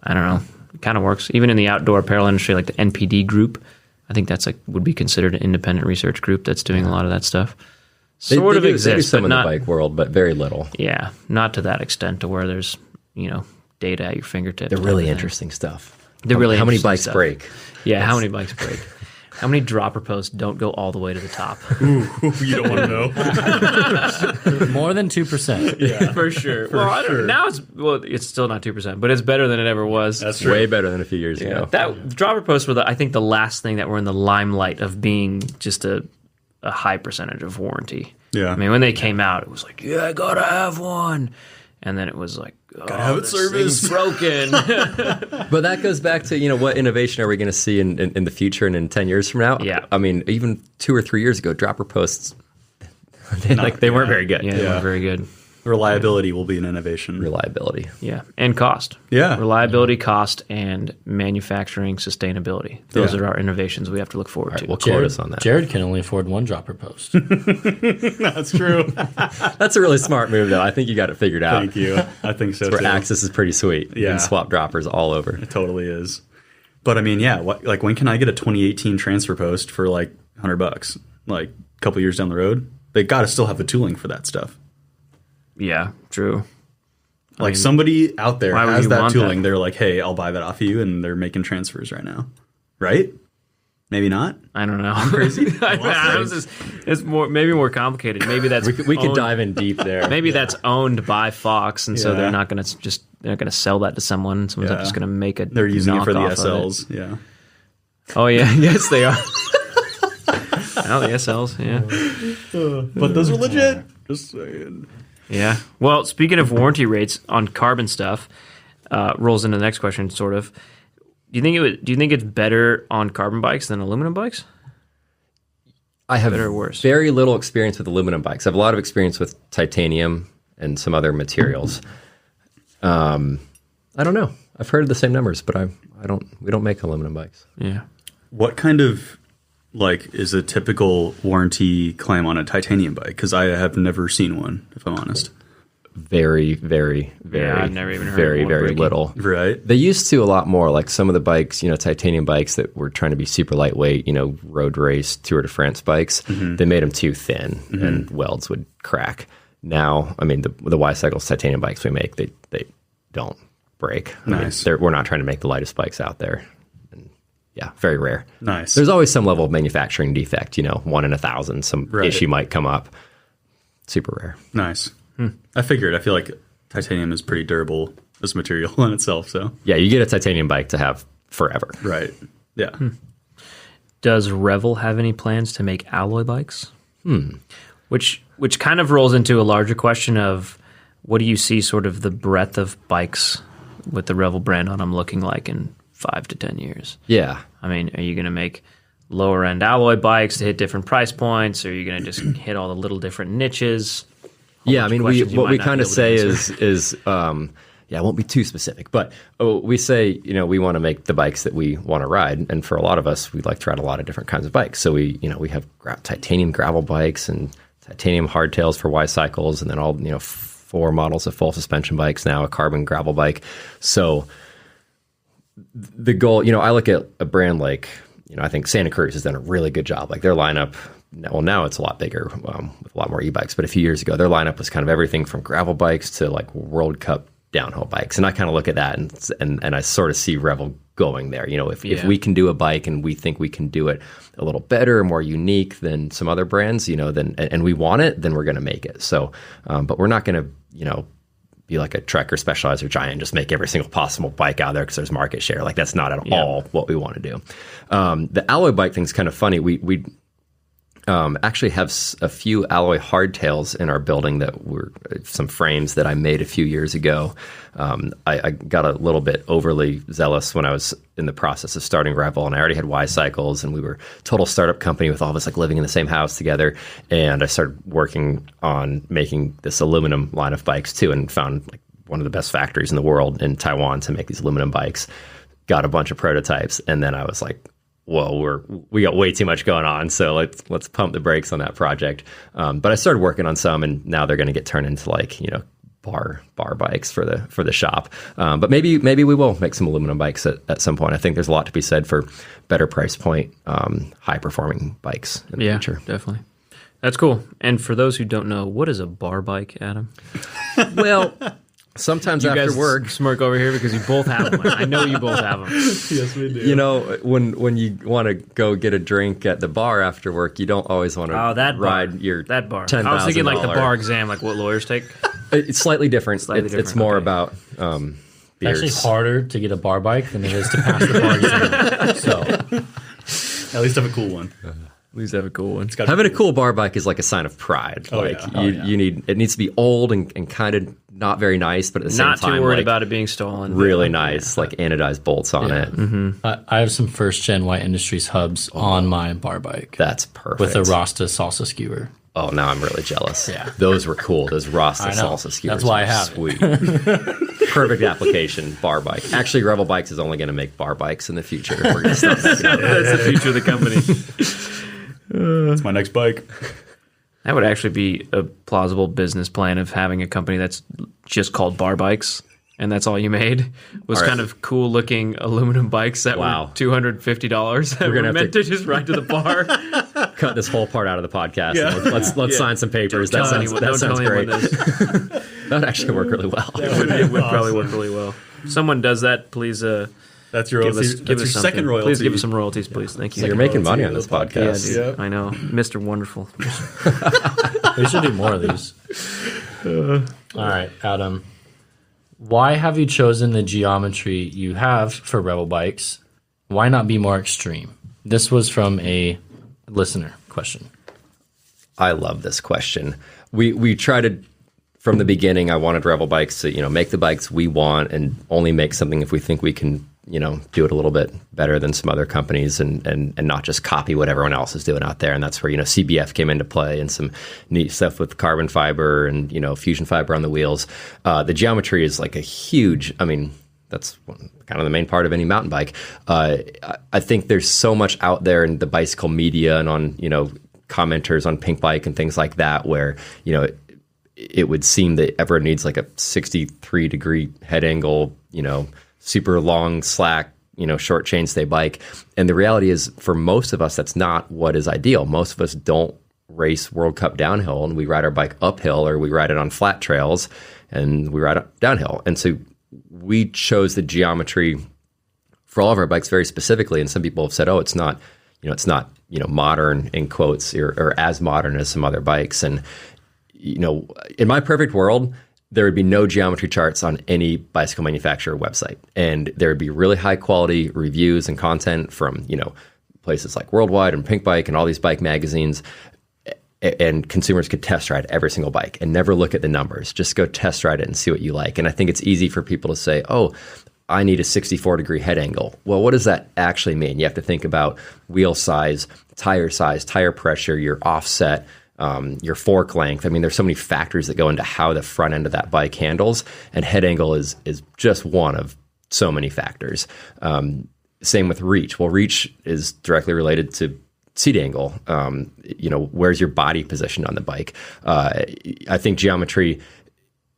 I don't know. It kind of works. Even in the outdoor apparel industry, like the NPD group, I think that's would be considered an independent research group that's doing a lot of that stuff. They do exists, some but in not the bike world, but very little. Yeah, not to that extent to where there's data at your fingertips. They're really interesting stuff. How many bikes break? Yeah, how many bikes break? How many dropper posts don't go all the way to the top? You don't want to know. More than 2%. Yeah, for sure. Now it's still not 2%, but it's better than it ever was. That's true. Way better than a few years ago. That dropper posts were I think the last thing that were in the limelight of being just a high percentage of warranty. Yeah. I mean, when they came out, it was like, yeah, I gotta have one. And then it was like, gotta have it serviced. Broken. But that goes back to, what innovation are we going to see in the future and in 10 years from now? Yeah. I mean, even 2 or 3 years ago, dropper posts, they weren't very good. Yeah, they weren't very good. Reliability will be an innovation. Reliability. Yeah, and cost. Yeah. Reliability, cost, and manufacturing sustainability. Those Yeah. are our innovations we have to look forward to. We'll quote us on that. Jared can only afford one dropper post. That's true. That's a really smart move, though. I think you got it figured out. Thank you. I think so Where too. Axis is pretty sweet. You Yeah. can swap droppers all over. It totally is. But I mean, yeah, like when can I get a 2018 transfer post for like $100? Like a couple years down the road? They got to still have the tooling for that stuff. Yeah, true. Like somebody out there why would has you that want tooling. that? They're like, hey, I'll buy that off of you. And they're making transfers right now. Right? Maybe not. I don't know. I'm crazy. It's maybe more complicated. Maybe that's We could dive in deep there. Maybe that's owned by Fox, and so Yeah. they're not going to sell that to someone. Someone's Yeah. just going to make a. They're using it for the knockoff of SLs. Yeah. Oh yeah, yes they are. Oh, the SLs, yeah. But those are legit. Just saying. Yeah. Well, speaking of warranty rates on carbon stuff, rolls into the next question. Sort of. Do you think it's better on carbon bikes than aluminum bikes? I have Better or worse? very little experience with aluminum bikes. I have a lot of experience with titanium and some other materials. I don't know. I've heard the same numbers, but we don't make aluminum bikes. Yeah. What kind of is a typical warranty claim on a titanium bike? Because I have never seen one, if I'm honest. Very, very, very, Yeah, I've never even heard very, of one very breaking. little. Right. They used to a lot more, like some of the bikes, titanium bikes that were trying to be super lightweight, road race, Tour de France bikes. They made them too thin and welds would crack. Now, I mean, the Y-Cycles titanium bikes we make, they don't break. Nice. We're not trying to make the lightest bikes out there. And yeah, very rare. Nice. There's always some level of manufacturing defect, 1 in 1,000, some Right. issue might come up. Super rare. Nice. I figured. I feel like titanium is pretty durable as material in itself. So Yeah, you get a titanium bike to have forever. right. Yeah. Does Revel have any plans to make alloy bikes? Which kind of rolls into a larger question of what do you see sort of the breadth of bikes with the Revel brand on them looking like in 5 to 10 years? Yeah. I mean, are you going to make lower end alloy bikes to hit different price points? Or are you going to just hit all the little different niches? Yeah, I mean, questions you what might we not kind be of able to say answer. is I won't be too specific, but we say, we want to make the bikes that we want to ride. And for a lot of us, we like to ride a lot of different kinds of bikes. So we have titanium gravel bikes and titanium hardtails for Y-Cycles, and then all, 4 models of full suspension bikes now, a carbon gravel bike. So the goal, I look at a brand like, I think Santa Cruz has done a really good job. Like their lineup, well, now it's a lot bigger with a lot more e-bikes, but a few years ago, their lineup was kind of everything from gravel bikes to like World Cup downhill bikes. And I kind of look at that and I sort of see Revel going there. If we can do a bike and we think we can do it a little better, more unique than some other brands, then and we want it, then we're going to make it. So, but we're not going to, be like a Trek or Specialized or Giant and just make every single possible bike out there because there's market share. Like that's not at all what we want to do. The alloy bike thing's kind of funny. We actually have a few alloy hardtails in our building that were some frames that I made a few years ago. I got a little bit overly zealous when I was in the process of starting Revel, and I already had Y-Cycles, and we were a total startup company with all of us like living in the same house together. And I started working on making this aluminum line of bikes too, and found like one of the best factories in the world in Taiwan to make these aluminum bikes. Got a bunch of prototypes, and then I was like, whoa, we got way too much going on, so let's pump the brakes on that project. But I started working on some, and now they're going to get turned into like bar bikes for the shop. But maybe we will make some aluminum bikes at some point. I think there's a lot to be said for better price point, high performing bikes in the future. Definitely. That's cool. And for those who don't know, what is a bar bike, Adam? Well, sometimes You after guys work, smirk over here because you both have them. I know you both have them. Yes, we do. when you want to go get a drink at the bar after work, you don't always want to ride your that bar. $10,000. I was thinking like the bar exam, like what lawyers take. It's slightly different. It's different, more okay. about It's beers. actually harder to get a bar bike than it is to pass the bar exam. So At least have a cool one. At least have a cool one. Having a cool bar bike is like a sign of pride. Oh, like yeah. you need it needs to be old and kind of not very nice, but at the same Not time too worried like, about it being stolen. really nice, like anodized bolts on it. I have some first gen White Industries hubs on my bar bike That's perfect. with a Rasta salsa skewer. Oh, now I'm really jealous. Yeah. Those were cool. Those Rasta I know. salsa skewers. That's why I were have sweet. Perfect application, bar bike. Actually, Revel Bikes is only going to make bar bikes in the future. We're going to stop making them. That's the future of the company. It's my next bike. That would actually be a plausible business plan of having a company that's just called Bar Bikes, and that's all you made was All right. kind of cool looking aluminum bikes that Wow. were $250 that We're were gonna have meant to- to just ride to the bar. Cut this whole part out of the podcast. Yeah. And let's sign some papers. That sounds great. That would actually work really well. It would probably work really well. If someone does that, please That's your give us that's your something. second royalty. Please give us some royalties, please. Thank you. So you're making money on this Yeah, podcast. dude, Yeah. I know, Mr. Wonderful. We should do more of these. All right, Adam. Why have you chosen the geometry you have for Revel Bikes? Why not be more extreme? This was from a listener question. I love this question. We try to, from the beginning, I wanted Revel Bikes to, make the bikes we want and only make something if we think we can, do it a little bit better than some other companies and not just copy what everyone else is doing out there. And that's where, CBF came into play and some neat stuff with carbon fiber and, fusion fiber on the wheels. The geometry is like a huge, that's kind of the main part of any mountain bike. I think there's so much out there in the bicycle media and on, commenters on Pink Bike and things like that, where, it would seem that everyone needs like a 63-degree head angle, super long, slack, short chainstay bike. And the reality is, for most of us, that's not what is ideal. Most of us don't race World Cup downhill, and we ride our bike uphill or we ride it on flat trails and we ride it downhill. And so we chose the geometry for all of our bikes very specifically. And some people have said, oh, it's not modern in quotes or as modern as some other bikes. And, in my perfect world, there would be no geometry charts on any bicycle manufacturer website. And there would be really high quality reviews and content from, places like Worldwide and Pink Bike and all these bike magazines. And consumers could test ride every single bike and never look at the numbers. Just go test ride it and see what you like. And I think it's easy for people to say, oh, I need a 64-degree head angle. Well, what does that actually mean? You have to think about wheel size, tire pressure, your offset, your fork length. There's so many factors that go into how the front end of that bike handles, and head angle is just one of so many factors. Same with reach. Well, reach is directly related to seat angle. Where's your body positioned on the bike? I think geometry,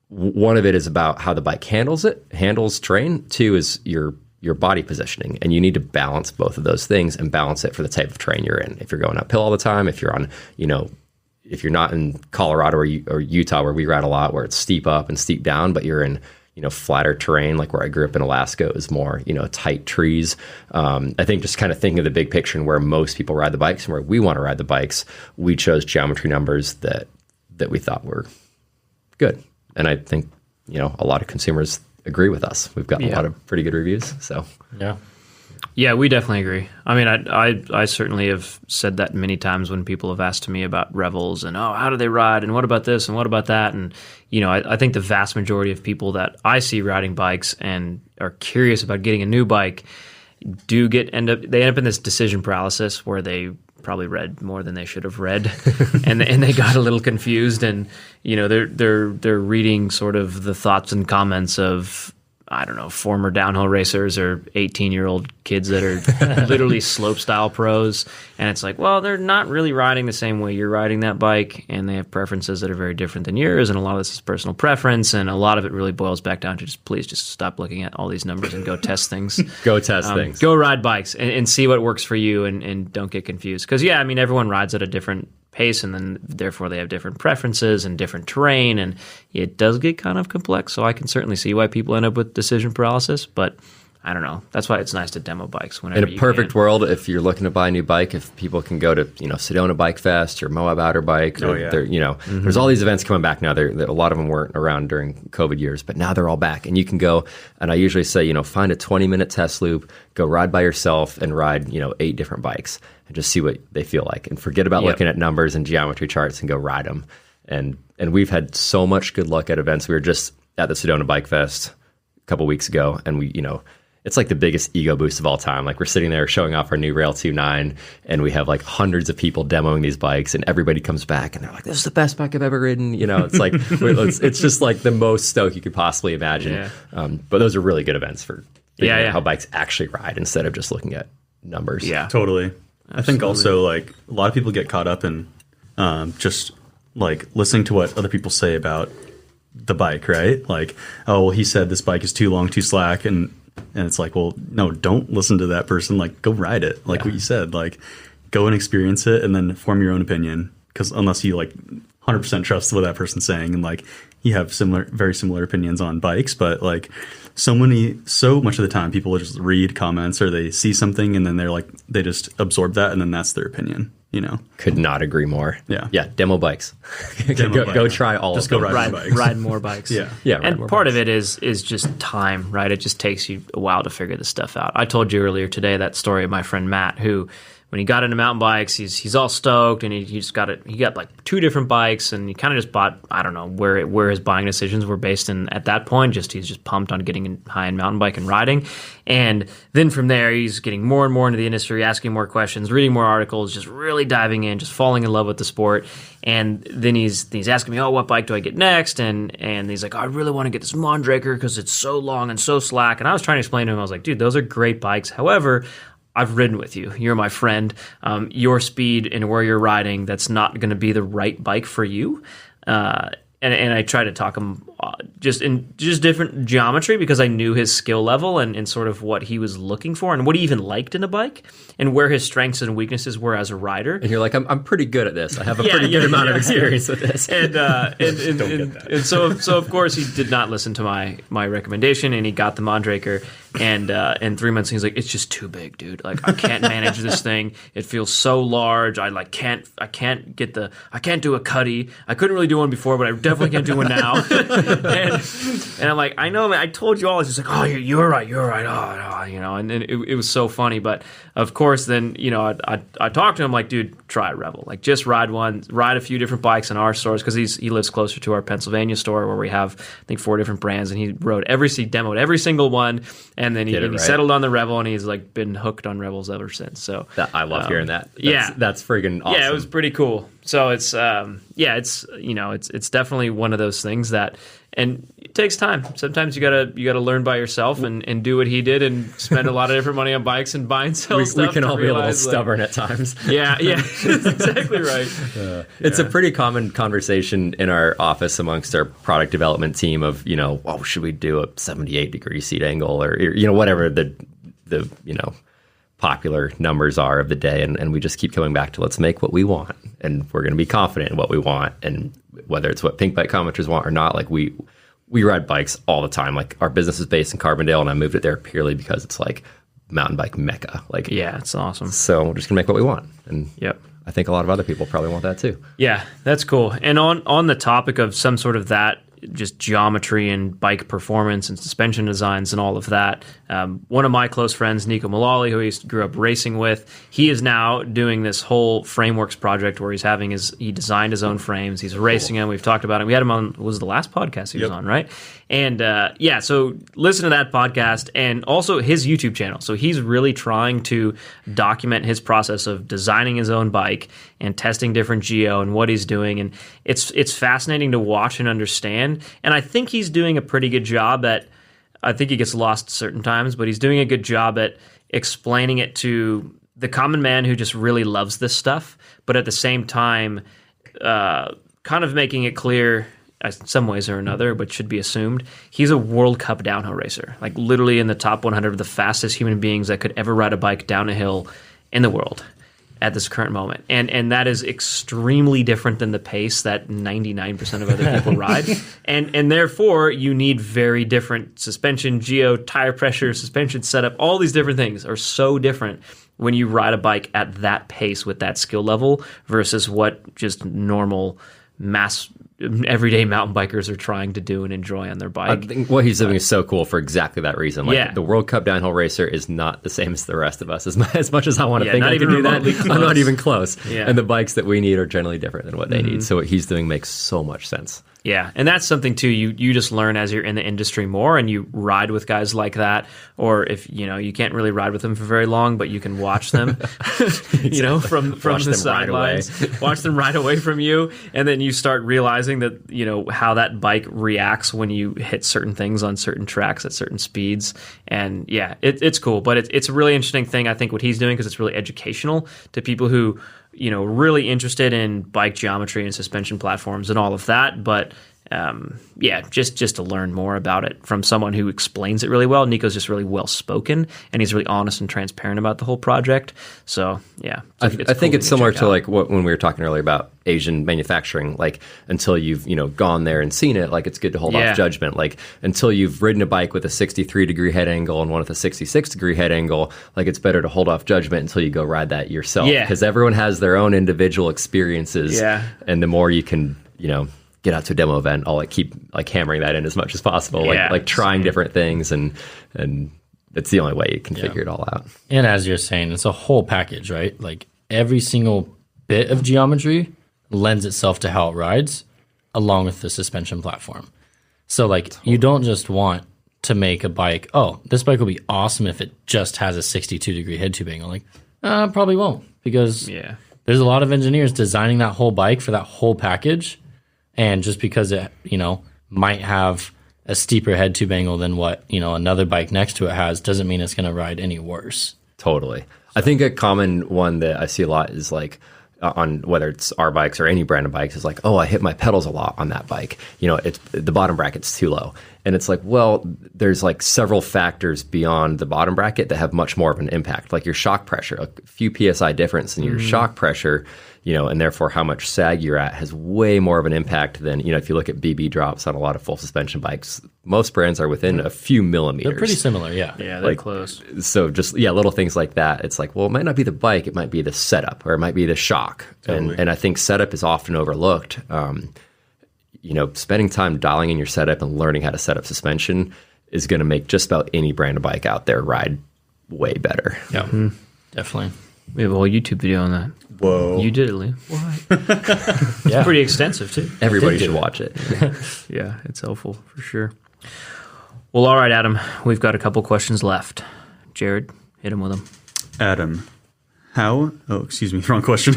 one of it is about how the bike handles terrain. Two is your body positioning, and you need to balance both of those things and balance it for the type of terrain you're in. If you're going uphill all the time, if you're on, if you're not in Colorado or Utah, where we ride a lot, where it's steep up and steep down, but you're in, flatter terrain, like where I grew up in Alaska, it was more, tight trees. I think just kind of thinking of the big picture and where most people ride the bikes and where we want to ride the bikes, we chose geometry numbers that we thought were good. And I think, a lot of consumers agree with us. We've gotten a lot of pretty good reviews. So Yeah, we definitely agree. I certainly have said that many times when people have asked me about Revels and, oh, how do they ride? And what about this? And what about that? And, I think the vast majority of people that I see riding bikes and are curious about getting a new bike do end up in this decision paralysis where they probably read more than they should have read, and they got a little confused, and they're reading sort of the thoughts and comments of, I don't know, former downhill racers or 18-year-old kids that are literally slope style pros. And it's like, well, they're not really riding the same way you're riding that bike, and they have preferences that are very different than yours. And a lot of this is personal preference. And a lot of it really boils back down to please just stop looking at all these numbers and go test things. go test things. Go ride bikes and see what works for you, and don't get confused. Because, everyone rides at a different pace, and then therefore they have different preferences and different terrain, and it does get kind of complex. So I can certainly see why people end up with decision paralysis, but I don't know. That's why it's nice to demo bikes whenever you can. In a perfect world, if you're looking to buy a new bike, if people can go to Sedona Bike Fest or Moab Outer Bike, or there's all these events coming back now. A lot of them weren't around during COVID years, but now they're all back, and you can go. And I usually say, find a 20-minute test loop, go ride by yourself, and ride 8 different bikes, and just see what they feel like, and forget about looking at numbers and geometry charts and go ride them. And we've had so much good luck at events. We were just at the Sedona Bike Fest a couple weeks ago, and we it's like the biggest ego boost of all time. Like we're sitting there showing off our new Rail 2.9 and we have like hundreds of people demoing these bikes and everybody comes back and they're like, this is the best bike I've ever ridden. You know, it's like, it's just like the most stoke you could possibly imagine. Yeah. But those are really good events for figuring Yeah. out how bikes actually ride instead of just looking at numbers. Yeah. Totally. Absolutely. I think also like a lot of people get caught up in just like listening to what other people say about the bike, right? Like, oh, well, he said this bike is too long, too slack, and it's like, well, no, don't listen to that person. Like, go ride it. Like what you said, like go and experience it and then form your own opinion. Because unless you like 100% trust what that person's saying, and like you have very similar opinions on bikes, but like so much of the time people will just read comments or they see something and then they just absorb that and then that's their opinion. You know, Could not agree more. Yeah. Demo bikes. Go try all Just of go them. ride bikes. Ride more bikes. Yeah. And part of it is just time, right? It just takes you a while to figure this stuff out. I told you earlier today that story of my friend Matt, who when he got into mountain bikes, he's all stoked and he got like 2 different bikes and he kind of just bought, I don't know where his buying decisions were based in at that point. He's just pumped on getting high end mountain bike and riding. And then from there, he's getting more and more into the industry, asking more questions, reading more articles, just really diving in, just falling in love with the sport. And then he's asking me, oh, what bike do I get next? And he's like, oh, I really want to get this Mondraker because it's so long and so slack. And I was trying to explain to him, I was like, dude, those are great bikes. However, I've ridden with you. You're my friend. Your speed and where you're riding, that's not going to be the right bike for you. And I try to talk him just different geometry because I knew his skill level and sort of what he was looking for and what he even liked in a bike and where his strengths and weaknesses were as a rider. And you're like, I'm pretty good at this. I have a pretty good amount of experience with this. And so of course he did not listen to my recommendation and he got the Mondraker and 3 months he's like, it's just too big, dude. Like I can't manage this thing. It feels so large. I can't do a cutty. I couldn't really do one before, but I definitely can't do one now. and I'm like, I know, man. I told you all. It's just like, oh, you're right. Oh, you know. And it was so funny. But of course, then I talked to him like, dude, try Revel. Like, just ride a few different bikes in our stores because he lives closer to our Pennsylvania store where we have I think 4 different brands, and he demoed every single one, and then he settled on the Revel, and he's like been hooked on Revels ever since. So I love hearing that. That's friggin' awesome. Yeah, it was pretty cool. So it's it's definitely one of those things that, and it takes time. Sometimes you gotta learn by yourself and do what he did and spend a lot of different money on bikes and buy and sell stuff. We can all be a little stubborn at times. Yeah, that's exactly right. It's a pretty common conversation in our office amongst our product development team of, should we do a 78-degree seat angle or whatever the popular numbers are of the day, and we just keep coming back to let's make what we want, and we're going to be confident in what we want, and whether it's what pink bike commenters want or not, like we ride bikes all the time. Like our business is based in Carbondale, and I moved it there purely because it's like mountain bike mecca. Like, yeah, it's awesome. So we're just gonna make what we want, and yep. I think a lot of other people probably want that too. Yeah, that's cool. And on the topic of some sort of that, just geometry and bike performance and suspension designs and all of that. One of my close friends, Nico Mullally, who he grew up racing with, he is now doing this whole frameworks project where he designed his own frames. He's racing them. We've talked about it. We had him on, was the last podcast he was on, right? And so listen to that podcast and also his YouTube channel. So he's really trying to document his process of designing his own bike and testing different geo and what he's doing. And it's fascinating to watch and understand. And I think he's doing a pretty good job at, I think he gets lost certain times, but he's doing a good job at explaining it to the common man who just really loves this stuff, but at the same time, kind of making it clear in some ways or another, but should be assumed, he's a World Cup downhill racer, like literally in the top 100 of the fastest human beings that could ever ride a bike down a hill in the world at this current moment. And that is extremely different than the pace that 99% of other people ride. And therefore, you need very different suspension, geo, tire pressure, suspension setup. All these different things are so different when you ride a bike at that pace with that skill level versus what just normal mass everyday mountain bikers are trying to do and enjoy on their bike. I think what he's doing is so cool for exactly that reason. Like the World Cup downhill racer is not the same as the rest of us. As much as I want to think I can do that, I'm not even close. Yeah. And the bikes that we need are generally different than what they need. So what he's doing makes so much sense. Yeah, and that's something too. You just learn as you're in the industry more, and you ride with guys like that. Or if you can't really ride with them for very long, but you can watch them, from the sidelines, watch them ride away from you, and then you start realizing that how that bike reacts when you hit certain things on certain tracks at certain speeds. And yeah, it's cool, but it's a really interesting thing. I think what he's doing because it's really educational to people who really interested in bike geometry and suspension platforms and all of that. But just to learn more about it from someone who explains it really well. Nico's just really well spoken, and he's really honest and transparent about the whole project. So yeah, I think it's similar to like when we were talking earlier about Asian manufacturing. Like until you've gone there and seen it, like it's good to hold off judgment. Like until you've ridden a bike with a 63-degree head angle and one with a 66-degree head angle, like it's better to hold off judgment until you go ride that yourself. Yeah, because everyone has their own individual experiences. Yeah, and the more you can get out to a demo event, I'll keep hammering that in as much as possible, like trying different things, and it's the only way you can figure it all out. And as you're saying, it's a whole package, right? Like every single bit of geometry lends itself to how it rides, along with the suspension platform. So you don't just want to make a bike. Oh, this bike will be awesome if it just has a 62-degree head tube angle. Probably won't, because there's a lot of engineers designing that whole bike for that whole package. And just because it, might have a steeper head tube angle than what, another bike next to it has, doesn't mean it's going to ride any worse. Totally. I think a common one that I see a lot is on whether it's our bikes or any brand of bikes is I hit my pedals a lot on that bike. It's the bottom bracket's too low. And it's there's several factors beyond the bottom bracket that have much more of an impact. Like your shock pressure, a few PSI difference in your shock pressure, and therefore how much sag you're at has way more of an impact than, if you look at BB drops on a lot of full suspension bikes, most brands are within a few millimeters. They're pretty similar, yeah. Yeah, they're close. So just, little things like that. It's it might not be the bike, it might be the setup, or it might be the shock. Totally. And I think setup is often overlooked. Spending time dialing in your setup and learning how to set up suspension is going to make just about any brand of bike out there ride way better. Yeah, definitely. We have a whole YouTube video on that. Whoa. You did it, Liam. What? It's pretty extensive, too. Everybody should watch it. Yeah, it's helpful for sure. Well, all right, Adam. We've got a couple questions left. Jared, hit him with them. Adam, wrong question.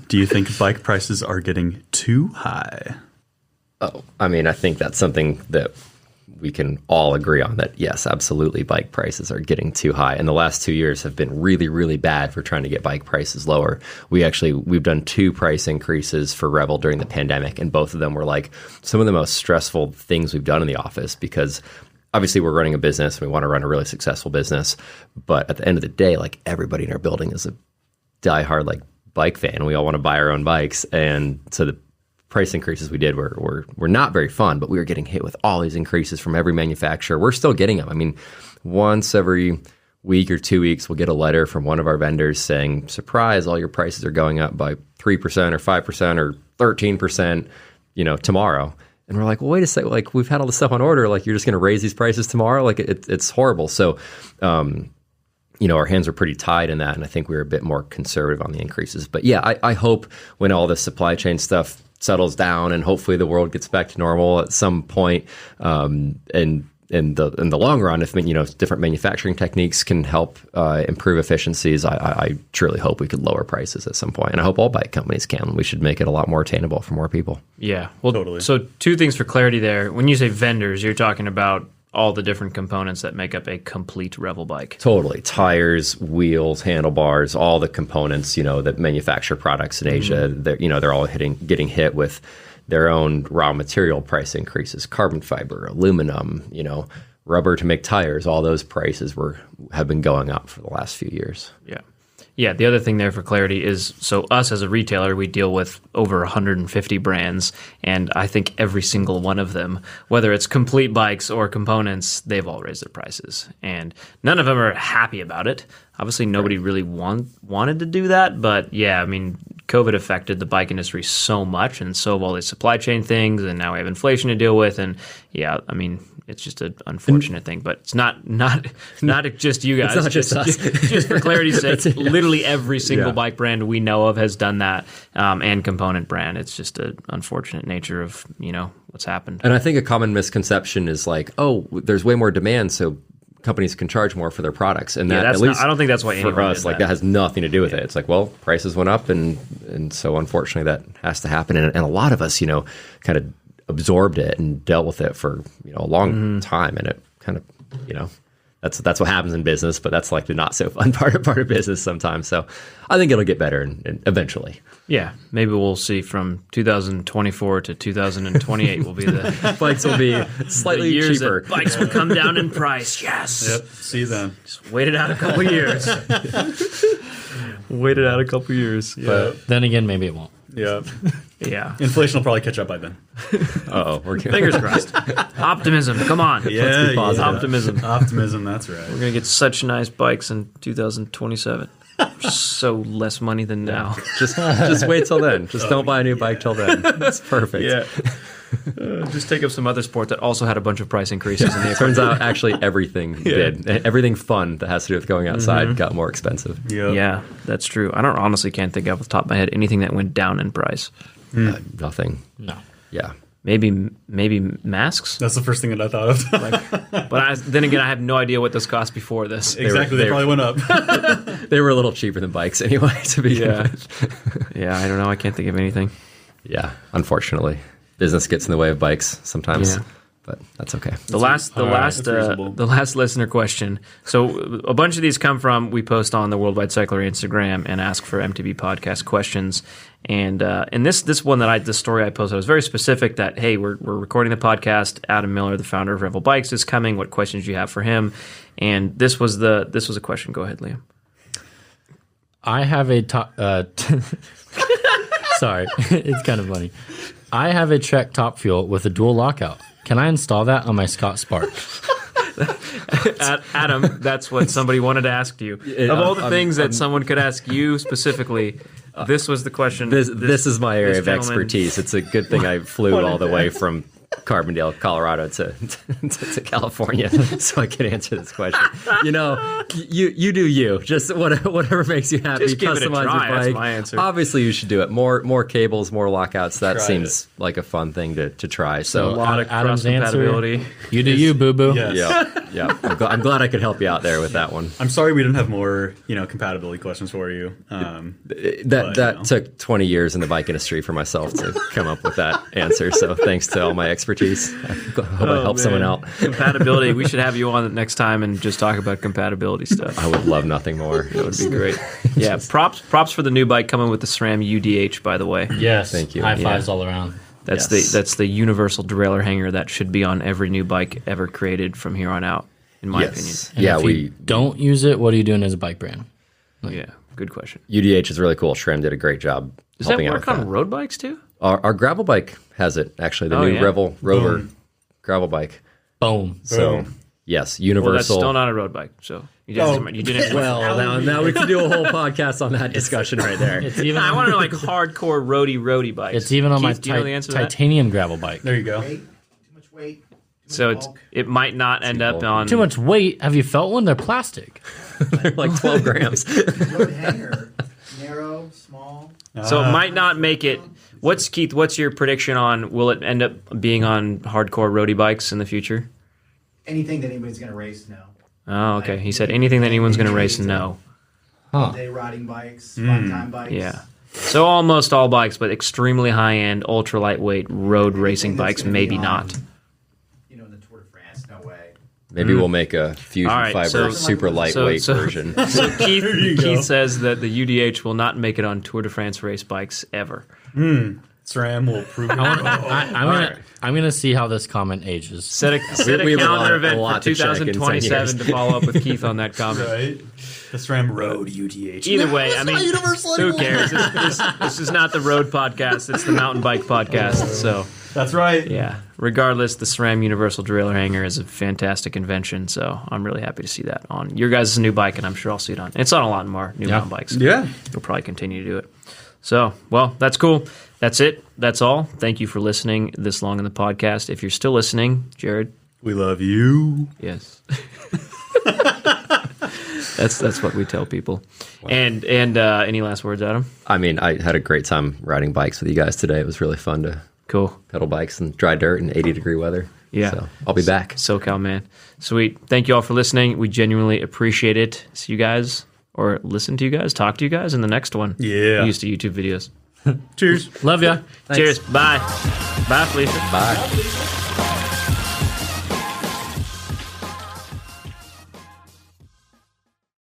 Do you think bike prices are getting too high? Oh, I think that's something that we can all agree on, that yes, absolutely, bike prices are getting too high. And the last 2 years have been really, really bad for trying to get bike prices lower. We've done 2 price increases for Revel during the pandemic, and both of them were some of the most stressful things we've done in the office, because obviously we're running a business and we want to run a really successful business. But at the end of the day, everybody in our building is a diehard bike fan. We all want to buy our own bikes. And so the price increases we did were not very fun, but we were getting hit with all these increases from every manufacturer. We're still getting them. Once every week or 2 weeks, we'll get a letter from one of our vendors saying, surprise, all your prices are going up by 3% or 5% or 13%, tomorrow. And we're well, wait a second, we've had all this stuff on order. You're just going to raise these prices tomorrow? It's horrible. So, our hands were pretty tied in that. And I think we were a bit more conservative on the increases. But yeah, I hope when all this supply chain stuff settles down and hopefully the world gets back to normal at some point, and in the long run, if different manufacturing techniques can help improve efficiencies, I truly hope we could lower prices at some point. And I hope all bike companies can. We should make it a lot more attainable for more people. Yeah, well, totally. So 2 things for clarity there. When you say vendors, you're talking about all the different components that make up a complete Revel bike. Totally. Tires, wheels, handlebars, all the components, that manufacture products in Asia. They're all getting hit with their own raw material price increases, carbon fiber, aluminum, rubber to make tires. All those prices have been going up for the last few years. Yeah. Yeah, the other thing there for clarity is, so us as a retailer, we deal with over 150 brands, and I think every single one of them, whether it's complete bikes or components, they've all raised their prices. And none of them are happy about it. Obviously, nobody really wanted to do that, but yeah, COVID affected the bike industry so much, and so have all these supply chain things, and now we have inflation to deal with, and yeah, I mean, it's just an unfortunate thing, but it's not just you guys. It's not just us. Just for clarity's sake, literally every single bike brand we know of has done that, and component brand. It's just an unfortunate nature of what's happened. And I think a common misconception is like, oh, there's way more demand, so companies can charge more for their products, and that at least I don't think that's why for us, like that has nothing to do with it. It's like, well, prices went up, and so unfortunately that has to happen, and a lot of us, kind of absorbed it and dealt with it for a long time, and it kind of that's what happens in business, but that's like the not so fun part of business sometimes. So I think it'll get better and eventually. Yeah, maybe we'll see from 2024 to 2028 will be the bikes will be slightly years cheaper. That bikes will come down in price. Yes. Yep. See you then. Just wait it out a couple years. Wait it out a couple years. Yeah. But then again, maybe it won't. Yeah. Yeah. Inflation will probably catch up by then. We're fingers crossed. Optimism. Come on. Yeah. Let's be positive. Optimism. That's right. We're gonna get such nice bikes in 2027. So less money than now. Just wait till then. Just don't buy a new bike till then. It's perfect. Yeah. Just take up some other sport that also had a bunch of price increases. It turns out actually everything did. Everything fun that has to do with going outside got more expensive. Yep. Yeah, that's true. I can't think of off the top of my head anything that went down in price. Nothing. No. Yeah. Maybe masks. That's the first thing that I thought of. But then again, I have no idea what those cost before this. Exactly. They probably went up. They were a little cheaper than bikes anyway, to begin with. Yeah, I don't know. I can't think of anything. Yeah, unfortunately. Business gets in the way of bikes sometimes, but that's okay. The last listener question. So a bunch of these come from, we post on the Worldwide Cycler Instagram and ask for MTB Podcast questions. And this one this story I posted was very specific that, hey, we're recording the podcast. Adam Miller, the founder of Revel Bikes, is coming. What questions do you have for him? And this was a question. Go ahead, Liam. I have a sorry, it's kind of funny. I have a Trek Top Fuel with a dual lockout. Can I install that on my Scott Spark? Adam, that's what somebody wanted to ask you. Of all the things that someone could ask you specifically, this was the question. This is my area of expertise. It's a good thing I flew all the way from Carbondale, Colorado to California so I can answer this question. You do you. Just whatever makes you happy. Just give it a customize try. your bike. That's my answer. Obviously, you should do it. More cables, more lockouts. That seems like a fun thing to try. So a lot of Adam's cross-compatibility. answer. You do you, boo-boo. Yes. Yeah. I'm glad I could help you out there with that one. I'm sorry we didn't have more, compatibility questions for you. That took 20 years in the bike industry for myself to come up with that answer. So thanks to all my expertise. I hope I help someone out. Compatibility. We should have you on next time and just talk about compatibility stuff. I would love nothing more. That would be great. Yeah, props for the new bike coming with the SRAM UDH, by the way. Yes. Thank you. High fives all around. That's the universal derailleur hanger that should be on every new bike ever created from here on out, in my opinion. And if you don't use it, what are you doing as a bike brand? Yeah, good question. UDH is really cool. SRAM did a great job Does that helping work out on road bikes too? Our gravel bike has it, actually. The new Revel Rover gravel bike. Boom. So, yes, universal. Well, that's still not a road bike, so you didn't. Well, now we can do a whole podcast on that discussion right there. It's even I want to know like hardcore roadie bikes. It's even on Keith, my do you know the answer to that? titanium gravel bike. There you go. Too much weight. So it might not end up on Too much weight. Have you felt one? They're plastic. They're like 12 grams. Road hanger. Narrow, small. So it might not make it. Keith? What's your prediction on? Will it end up being on hardcore roadie bikes in the future? Anything that anybody's going to race, no. Oh, okay. He said anything that anyone's going to race, no. Huh. Day riding bikes, fun time bikes. Yeah. So almost all bikes, but extremely high end, ultra lightweight road racing that's bikes, gonna be maybe on, not. In the Tour de France, no way. Maybe we'll make a fusion All right, fiber so- super lightweight so- version. So Keith go. says that the UDH will not make it on Tour de France race bikes ever. SRAM will prove it. I'm gonna see how this comment ages. Set a we have a calendar lot event for to check in 10 2027 years. to follow up with Keith on that comment. Right? The SRAM Road UDH. Either way, I mean, who cares? This is not the road podcast; it's the mountain bike podcast. So, That's right. yeah. Regardless, the SRAM Universal Derailleur Hanger is a fantastic invention. So, I'm really happy to see that on your guys' new bike, and I'm sure I'll see it on. It's on a lot more new mountain bikes. Yeah. We'll probably continue to do it. So, well, that's cool. That's it. That's all. Thank you for listening this long in the podcast. If you're still listening, Jared. We love you. Yes. That's what we tell people. Wow. And any last words, Adam? I mean, I had a great time riding bikes with you guys today. It was really fun to pedal bikes in dry dirt and 80-degree weather. Yeah. So I'll be back. SoCal, man. Sweet. Thank you all for listening. We genuinely appreciate it. See you guys, or listen to you guys, talk to you guys in the next one. Yeah. Used to YouTube videos. Cheers. Love ya. Cheers. Bye. Bye, Felicia. Bye.